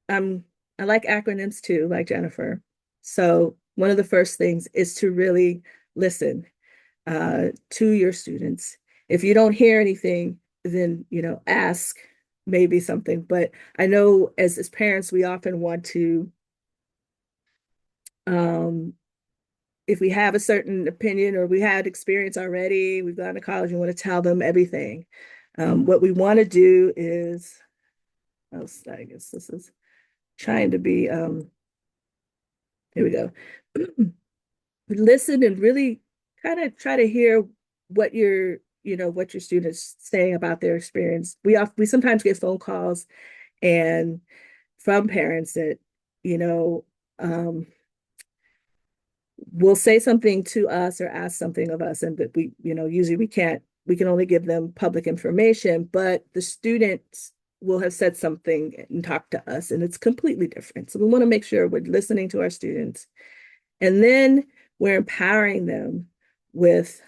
I like acronyms too, like Jennifer. So one of the first things is to really listen to your students. If you don't hear anything, then, ask maybe something. But I know as parents, we often want to, if we have a certain opinion or we had experience already, we've gone to college, we want to tell them everything. What we want to do is, I guess this is trying to be, here we go. Listen and really kind of try to hear what your students saying about their experience. We sometimes get phone calls and from parents that, will say something to us or ask something of us, and that we, usually we can only give them public information, but the students will have said something and talked to us, and it's completely different. So we want to make sure we're listening to our students, and then we're empowering them with,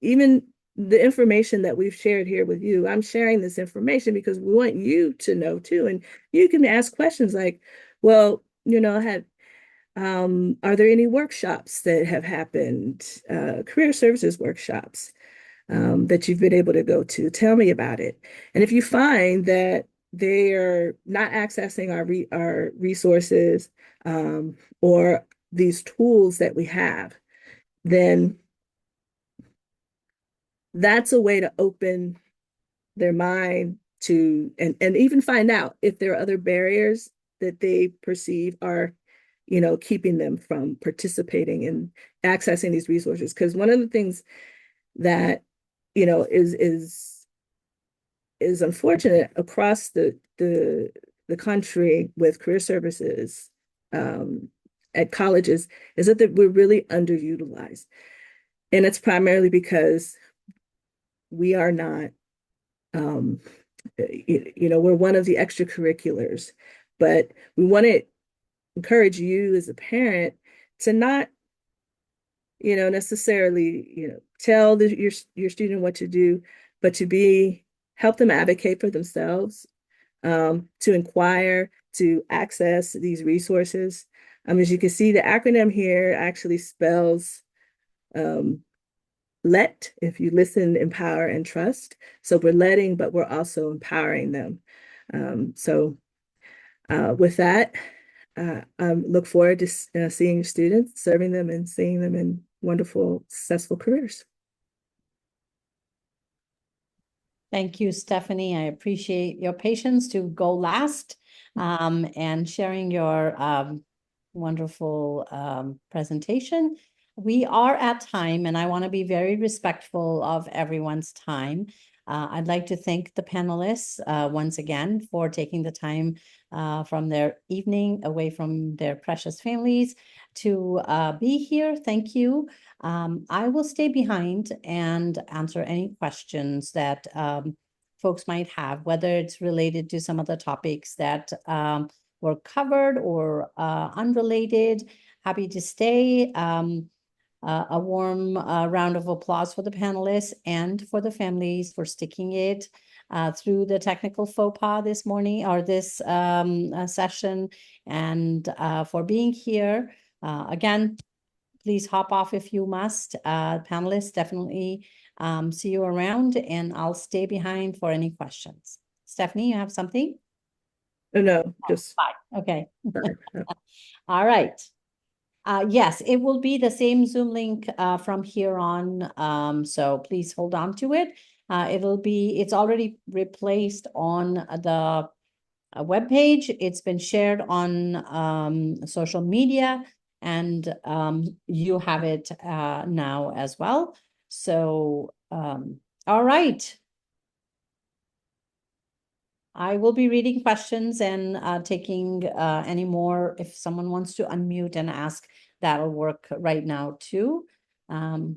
even the information that we've shared here with you. I'm sharing this information because we want you to know too. And you can ask questions like, well, are there any workshops that have happened, career services workshops that you've been able to go to? Tell me about it. And if you find that they are not accessing our resources or these tools that we have, then that's a way to open their mind to, and even find out if there are other barriers that they perceive are, keeping them from participating in accessing these resources. Because one of the things that, is unfortunate across the country with career services at colleges is that we're really underutilized. And it's primarily because we are not, we're one of the extracurriculars, but we want to encourage you as a parent to not, necessarily, tell your student what to do, but to help them advocate for themselves, to inquire, to access these resources. As you can see, the acronym here actually spells let, if you listen, empower, and trust. So we're letting, but we're also empowering them. With that, I look forward to seeing students, serving them, and seeing them in wonderful, successful careers. Thank you, Stephanie. I appreciate your patience to go last and sharing your wonderful presentation. We are at time, and I want to be very respectful of everyone's time. I'd like to thank the panelists once again for taking the time from their evening away from their precious families to be here. Thank you. I will stay behind and answer any questions that folks might have, whether it's related to some of the topics that were covered or unrelated. Happy to stay. A warm round of applause for the panelists and for the families for sticking it through the technical faux pas this morning or this session, and for being here. Again, please hop off if you must. Panelists, definitely see you around, and I'll stay behind for any questions. Stephanie, you have something? No, just fine. Okay. All right. Yes, it will be the same Zoom link from here on. So please hold on to it. It's already replaced on the webpage. It's been shared on social media, and you have it now as well. So, all right. I will be reading questions and taking any more. If someone wants to unmute and ask, that'll work right now too. What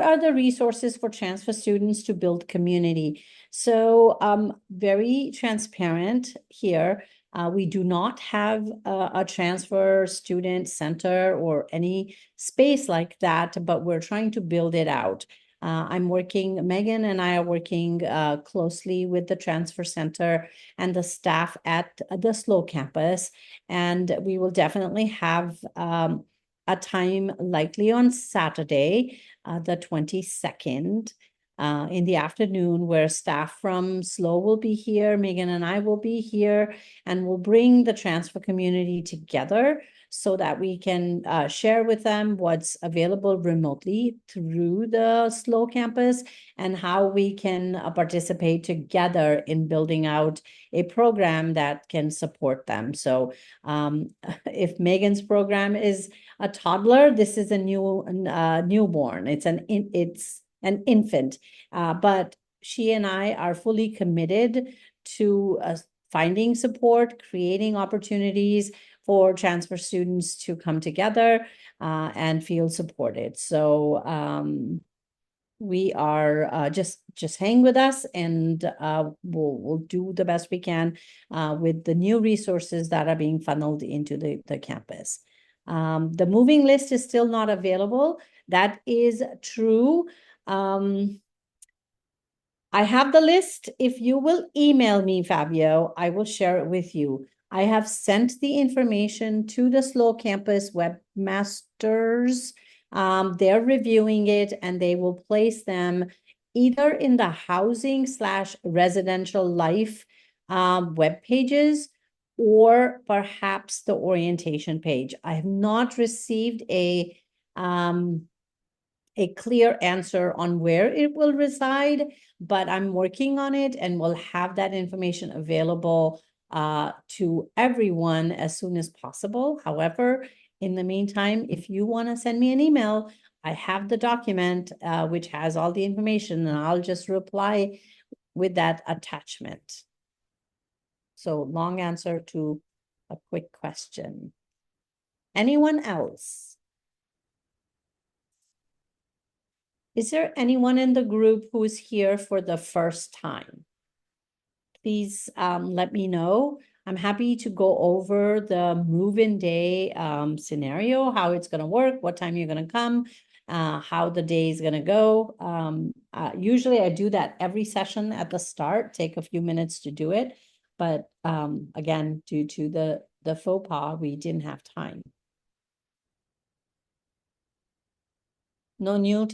are the resources for transfer students to build community? So very transparent here. We do not have a transfer student center or any space like that, but we're trying to build it out. Megan and I are working closely with the transfer center and the staff at the SLO campus, and we will definitely have a time likely on Saturday, the 22nd, in the afternoon, where staff from SLO will be here, Megan and I will be here, and we'll bring the transfer community together so that we can share with them what's available remotely through the SLO campus and how we can participate together in building out a program that can support them. So if Megan's program is a toddler, this is a newborn. It's an infant, but she and I are fully committed to finding support, creating opportunities for transfer students to come together and feel supported. So we are just hang with us, and we'll do the best we can with the new resources that are being funneled into the campus. The moving list is still not available. That is true. I have the list. If you will email me, Fabio, I will share it with you. I have sent the information to the SLO campus webmasters. They're reviewing it, and they will place them either in the housing/residential life web pages, or perhaps the orientation page. I have not received a clear answer on where it will reside, but I'm working on it, and we'll have that information available to everyone as soon as possible. However, in the meantime, if you want to send me an email, I have the document which has all the information, and I'll just reply with that attachment. So long answer to a quick question. Anyone else? Is there anyone in the group who is here for the first time? Please let me know. I'm happy to go over the move-in day scenario, how it's going to work, what time you're going to come, how the day is going to go. Usually I do that every session at the start, take a few minutes to do it. But again, due to the faux pas, we didn't have time. No new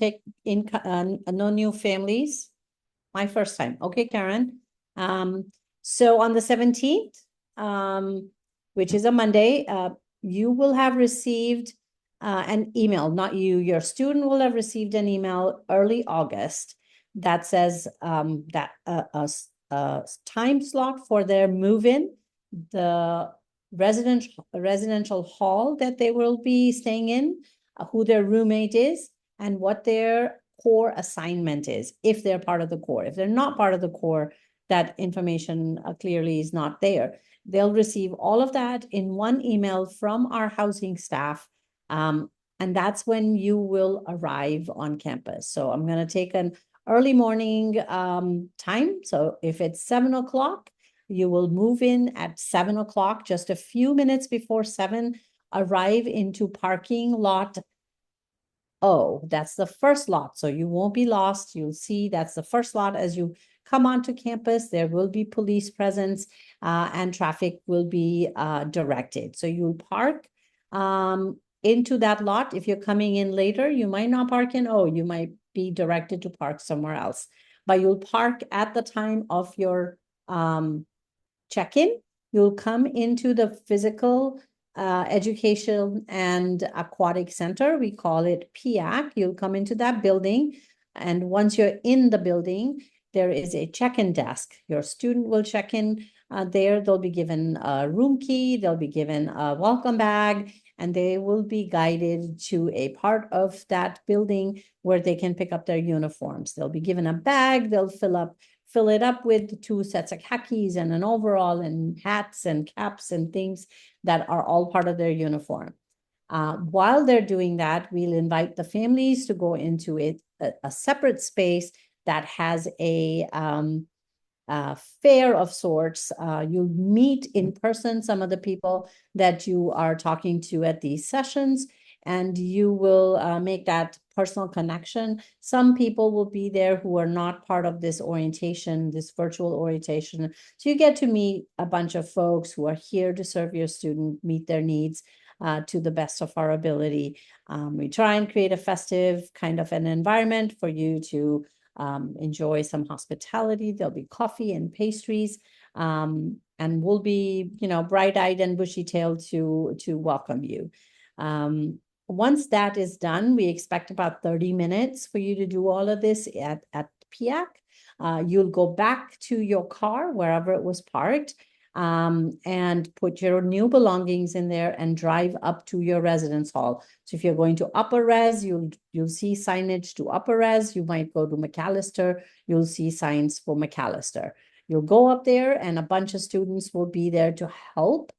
no new families. My first time. Okay, Karen. So on the 17th, which is a Monday, you will have received an email, not you, your student will have received an email early August that says that a time slot for their move-in, the residential hall that they will be staying in, who their roommate is, and what their core assignment is, if they're part of the core. If they're not part of the core, that information clearly is not there. They'll receive all of that in one email from our housing staff, and that's when you will arrive on campus. So I'm going to take an early morning time. So if it's 7 o'clock, you will move in at 7 o'clock, just a few minutes before 7, arrive into parking lot O. That's the first lot, so you won't be lost. You'll see that's the first lot. As you come onto campus, there will be police presence and traffic will be directed. So you'll park into that lot. If you're coming in later, you might not park in O. You might be directed to park somewhere else. But you'll park at the time of your check-in. You'll come into the physical education and aquatic center. We call it PIAC. You'll come into that building. And once you're in the building, there is a check-in desk. Your student will check in there. They'll be given a room key, they'll be given a welcome bag, and they will be guided to a part of that building where they can pick up their uniforms. They'll be given a bag, they'll fill it up with 2 sets of khakis and an overall and hats and caps and things that are all part of their uniform. While they're doing that, we'll invite the families to go into a separate space that has a fair of sorts. You'll meet in person some of the people that you are talking to at these sessions, and you will make that personal connection. Some people will be there who are not part of this orientation, this virtual orientation. So you get to meet a bunch of folks who are here to serve your student, meet their needs to the best of our ability. We try and create a festive kind of an environment for you to enjoy some hospitality. There'll be coffee and pastries, and we'll be, bright-eyed and bushy-tailed to welcome you. Once that is done, we expect about 30 minutes for you to do all of this at PIAC. You'll go back to your car, wherever it was parked, and put your new belongings in there and drive up to your residence hall. So if you're going to upper res, you'll see signage to upper res. You might go to McAllister, you'll see signs for McAllister. You'll go up there and a bunch of students will be there to help.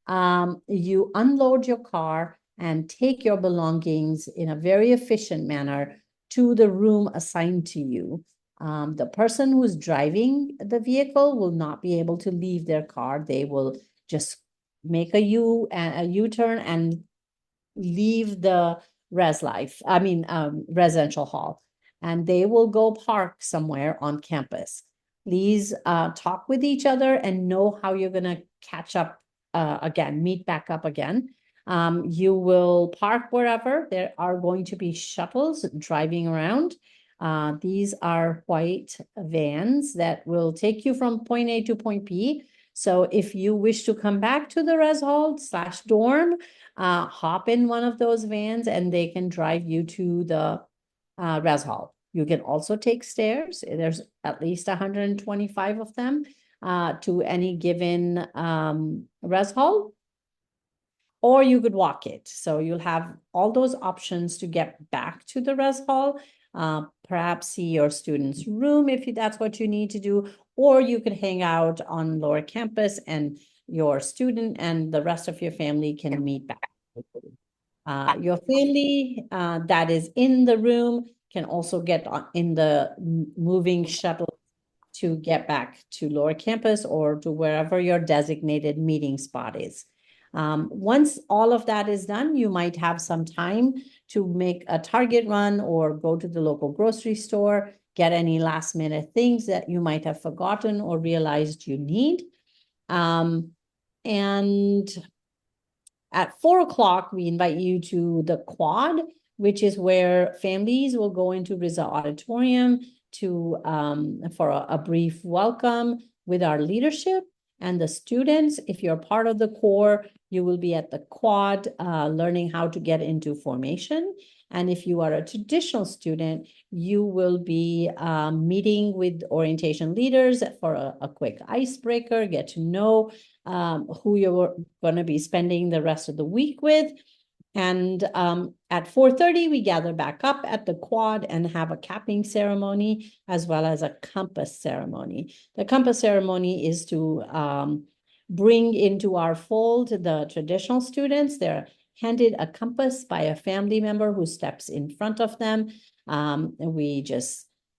You unload your car and take your belongings in a very efficient manner to the room assigned to you. The person who's driving the vehicle will not be able to leave their car. They will just make a U-turn and leave the residential hall, and they will go park somewhere on campus. Please talk with each other and know how you're going to catch up meet back up again. You will park wherever. There are going to be shuttles driving around. These are white vans that will take you from point A to point B. So if you wish to come back to the res hall / dorm, hop in one of those vans and they can drive you to the res hall. You can also take stairs. There's at least 125 of them to any given res hall. Or you could walk it. So you'll have all those options to get back to the res hall. Perhaps see your student's room if that's what you need to do, or you could hang out on lower campus and your student and the rest of your family can meet back. Your family that is in the room can also get in the moving shuttle to get back to lower campus or to wherever your designated meeting spot is. Once all of that is done, you might have some time to make a Target run or go to the local grocery store, get any last minute things that you might have forgotten or realized you need. And at 4 o'clock, we invite you to the quad, which is where families will go into Rizal Auditorium to for a brief welcome with our leadership and the students. If you're part of the core, you will be at the quad learning how to get into formation. And if you are a traditional student, you will be meeting with orientation leaders for a quick icebreaker, get to know who you're going to be spending the rest of the week with. And at 4:30, we gather back up at the quad and have a capping ceremony as well as a compass ceremony. The compass ceremony is to bring into our fold the traditional students. They're handed a compass by a family member who steps in front of them.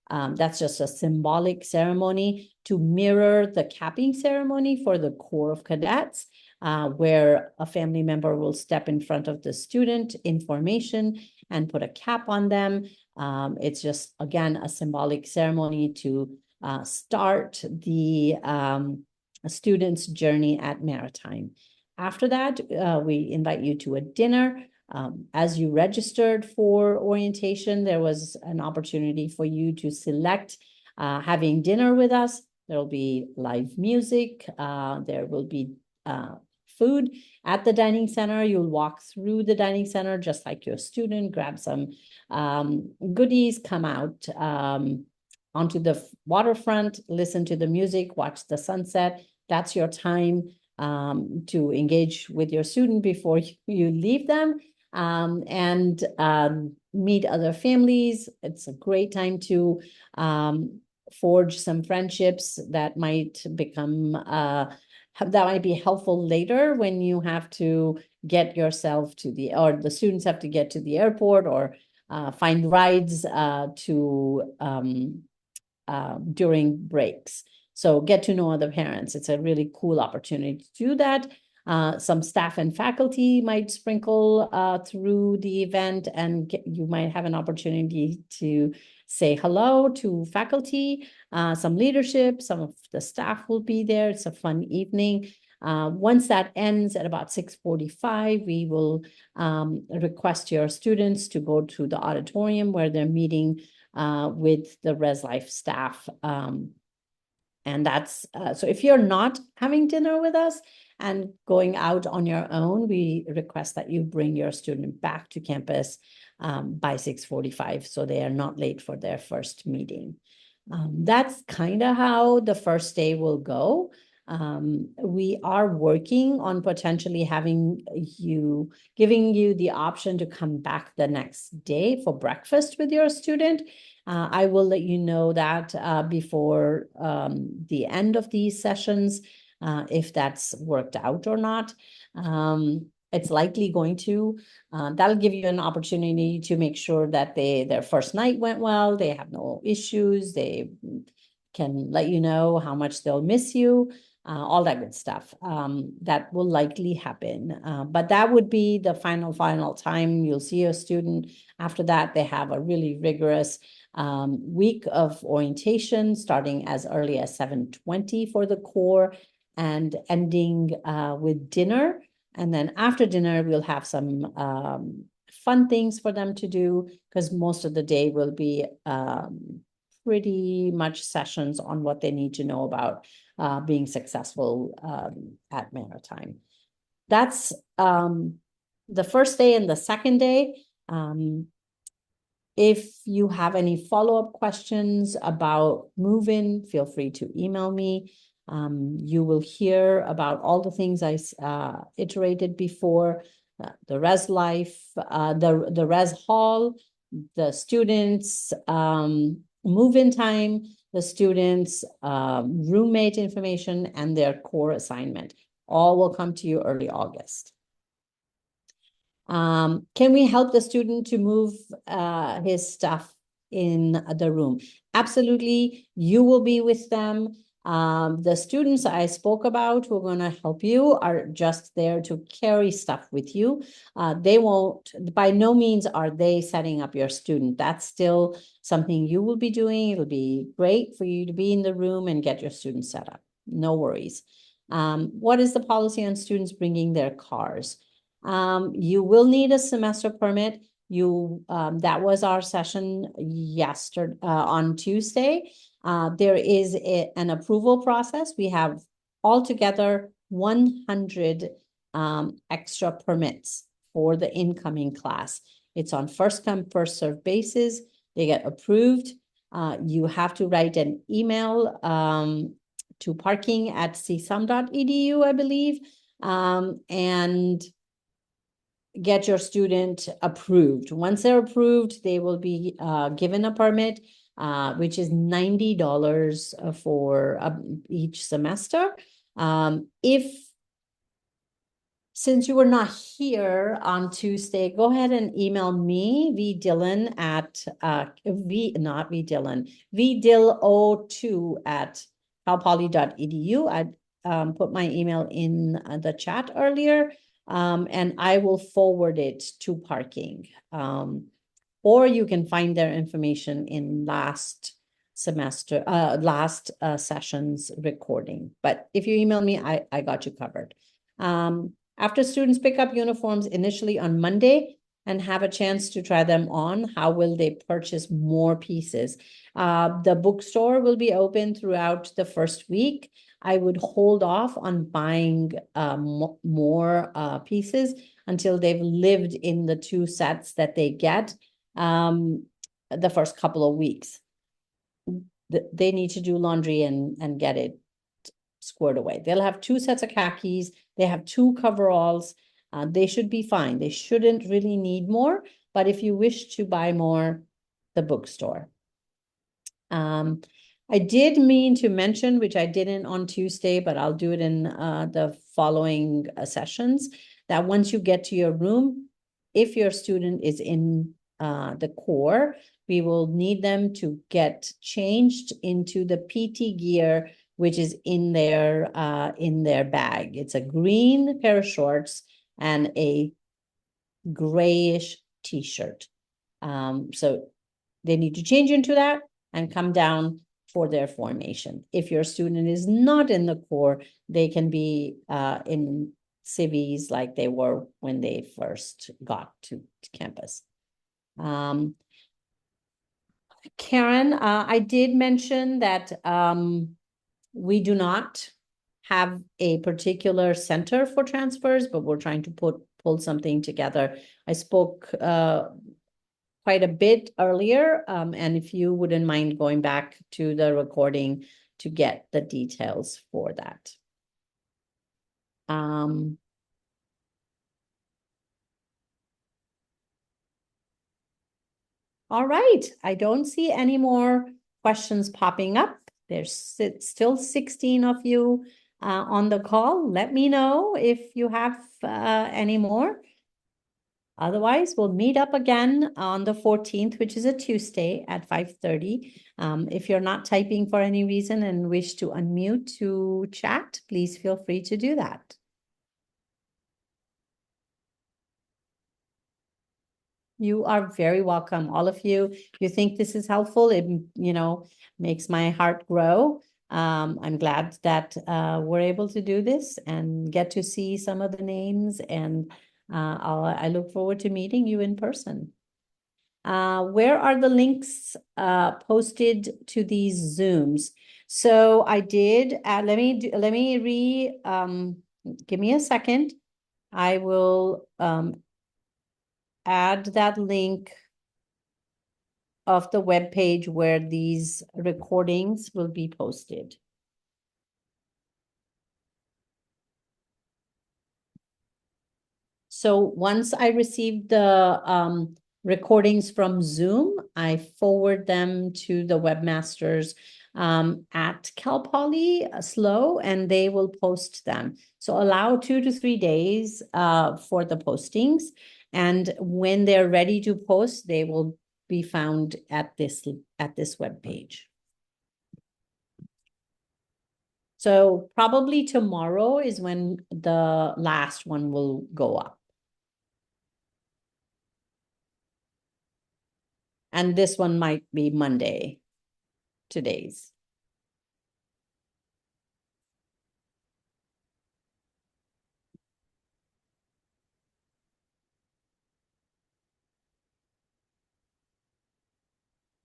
That's just a symbolic ceremony to mirror the capping ceremony for the Corps of Cadets, where a family member will step in front of the student in formation and put a cap on them. It's just, again, a symbolic ceremony to start the student's journey at Maritime. After that, we invite you to a dinner. As you registered for orientation, there was an opportunity for you to select having dinner with us. There will be live music. There will be food at the dining center. You'll walk through the dining center just like your student, grab some goodies, come out onto the waterfront, listen to the music, watch the sunset. That's your time to engage with your student before you leave them, and meet other families. It's a great time to forge some friendships that might become that might be helpful later when you have to get yourself to or the students have to get to the airport or find rides during breaks. So get to know other parents. It's a really cool opportunity to do that. Some staff and faculty might sprinkle through the event, and you might have an opportunity to say hello to faculty, some leadership, some of the staff will be there. It's a fun evening. Once that ends at about 6:45, we will request your students to go to the auditorium where they're meeting with the Res Life staff. And that's, so if you're not having dinner with us and going out on your own, we request that you bring your student back to campus by 6:45 so they are not late for their first meeting. That's kind of how the first day will go. We are working on potentially giving you the option to come back the next day for breakfast with your student. I will let you know that before the end of these sessions, if that's worked out or not. It's likely going to. That'll give you an opportunity to make sure that their first night went well, they have no issues, they can let you know how much they'll miss you, all that good stuff. That will likely happen. But that would be the final time you'll see a student. After that, they have a really rigorous week of orientation, starting as early as 7:20 for the core and ending with dinner. And then after dinner, we'll have some fun things for them to do, because most of the day will be pretty much sessions on what they need to know about being successful at Maritime. That's the first day and the second day. If you have any follow-up questions about move-in, feel free to email me. You will hear about all the things I iterated before, the Res Life, the Res Hall, the students' move-in time, the students' roommate information, and their core assignment. All will come to you early August. Can we help the student to move his stuff in the room? Absolutely. You will be with them. The students I spoke about who are going to help you are just there to carry stuff with you. They won't, by no means are they setting up your student. That's still something you will be doing. It'll be great for you to be in the room and get your student set up. No worries. What is the policy on students bringing their cars? You will need a semester permit. That was our session yesterday, on Tuesday. There is an approval process. We have altogether 100 extra permits for the incoming class. It's on first come, first served basis. They get approved. You have to write an email to parking@csum.edu, I believe, and get your student approved. Once they're approved, they will be given a permit, which is $90 for each semester. Since you were not here on Tuesday, go ahead and email me, vdillon at vdill02@calpoly.edu. I put my email in the chat earlier. And I will forward it to parking. Or you can find their information in last session's recording. But if you email me, I got you covered. After students pick up uniforms initially on Monday, and have a chance to try them on, how will they purchase more pieces? The bookstore will be open throughout the first week. I would hold off on buying more pieces until they've lived in the 2 sets that they get the first couple of weeks. They need to do laundry and get it squared away. They'll have 2 sets of khakis. They have 2 coveralls. They should be fine. They shouldn't really need more, but if you wish to buy more, the bookstore. I did mean to mention, which I didn't on Tuesday, but I'll do it in the following sessions, that once you get to your room, if your student is in the core, we will need them to get changed into the PT gear, which is in their bag. It's a green pair of shorts and a grayish t-shirt. So they need to change into that and come down for their formation. If your student is not in the core, they can be in civies like they were when they first got to campus. Karen, I did mention that we do not have a particular center for transfers, but we're trying to pull something together. I spoke quite a bit earlier, and if you wouldn't mind going back to the recording to get the details for that. All right, I don't see any more questions popping up. There's still 16 of you on the call. Let me know if you have any more. Otherwise, we'll meet up again on the 14th, which is a Tuesday at 5:30. If you're not typing for any reason and wish to unmute to chat, please feel free to do that. You are very welcome, all of you. If you think this is helpful, it makes my heart grow. I'm glad that we're able to do this and get to see some of the names, and I look forward to meeting you in person. Where are the links posted to these Zooms? So I did. Give me a second. I will add that link of the web page where these recordings will be posted. So once I receive the recordings from Zoom, I forward them to the webmasters at Cal Poly SLO, and they will post them. So allow 2 to 3 days for the postings. And when they're ready to post, they will be found at this webpage. So probably tomorrow is when the last one will go up. And this one might be Monday, today's.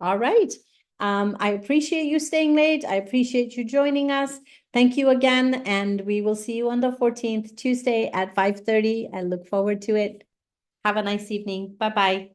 All right. I appreciate you staying late. I appreciate you joining us. Thank you again. And we will see you on the 14th, Tuesday at 5:30. I look forward to it. Have a nice evening. Bye-bye.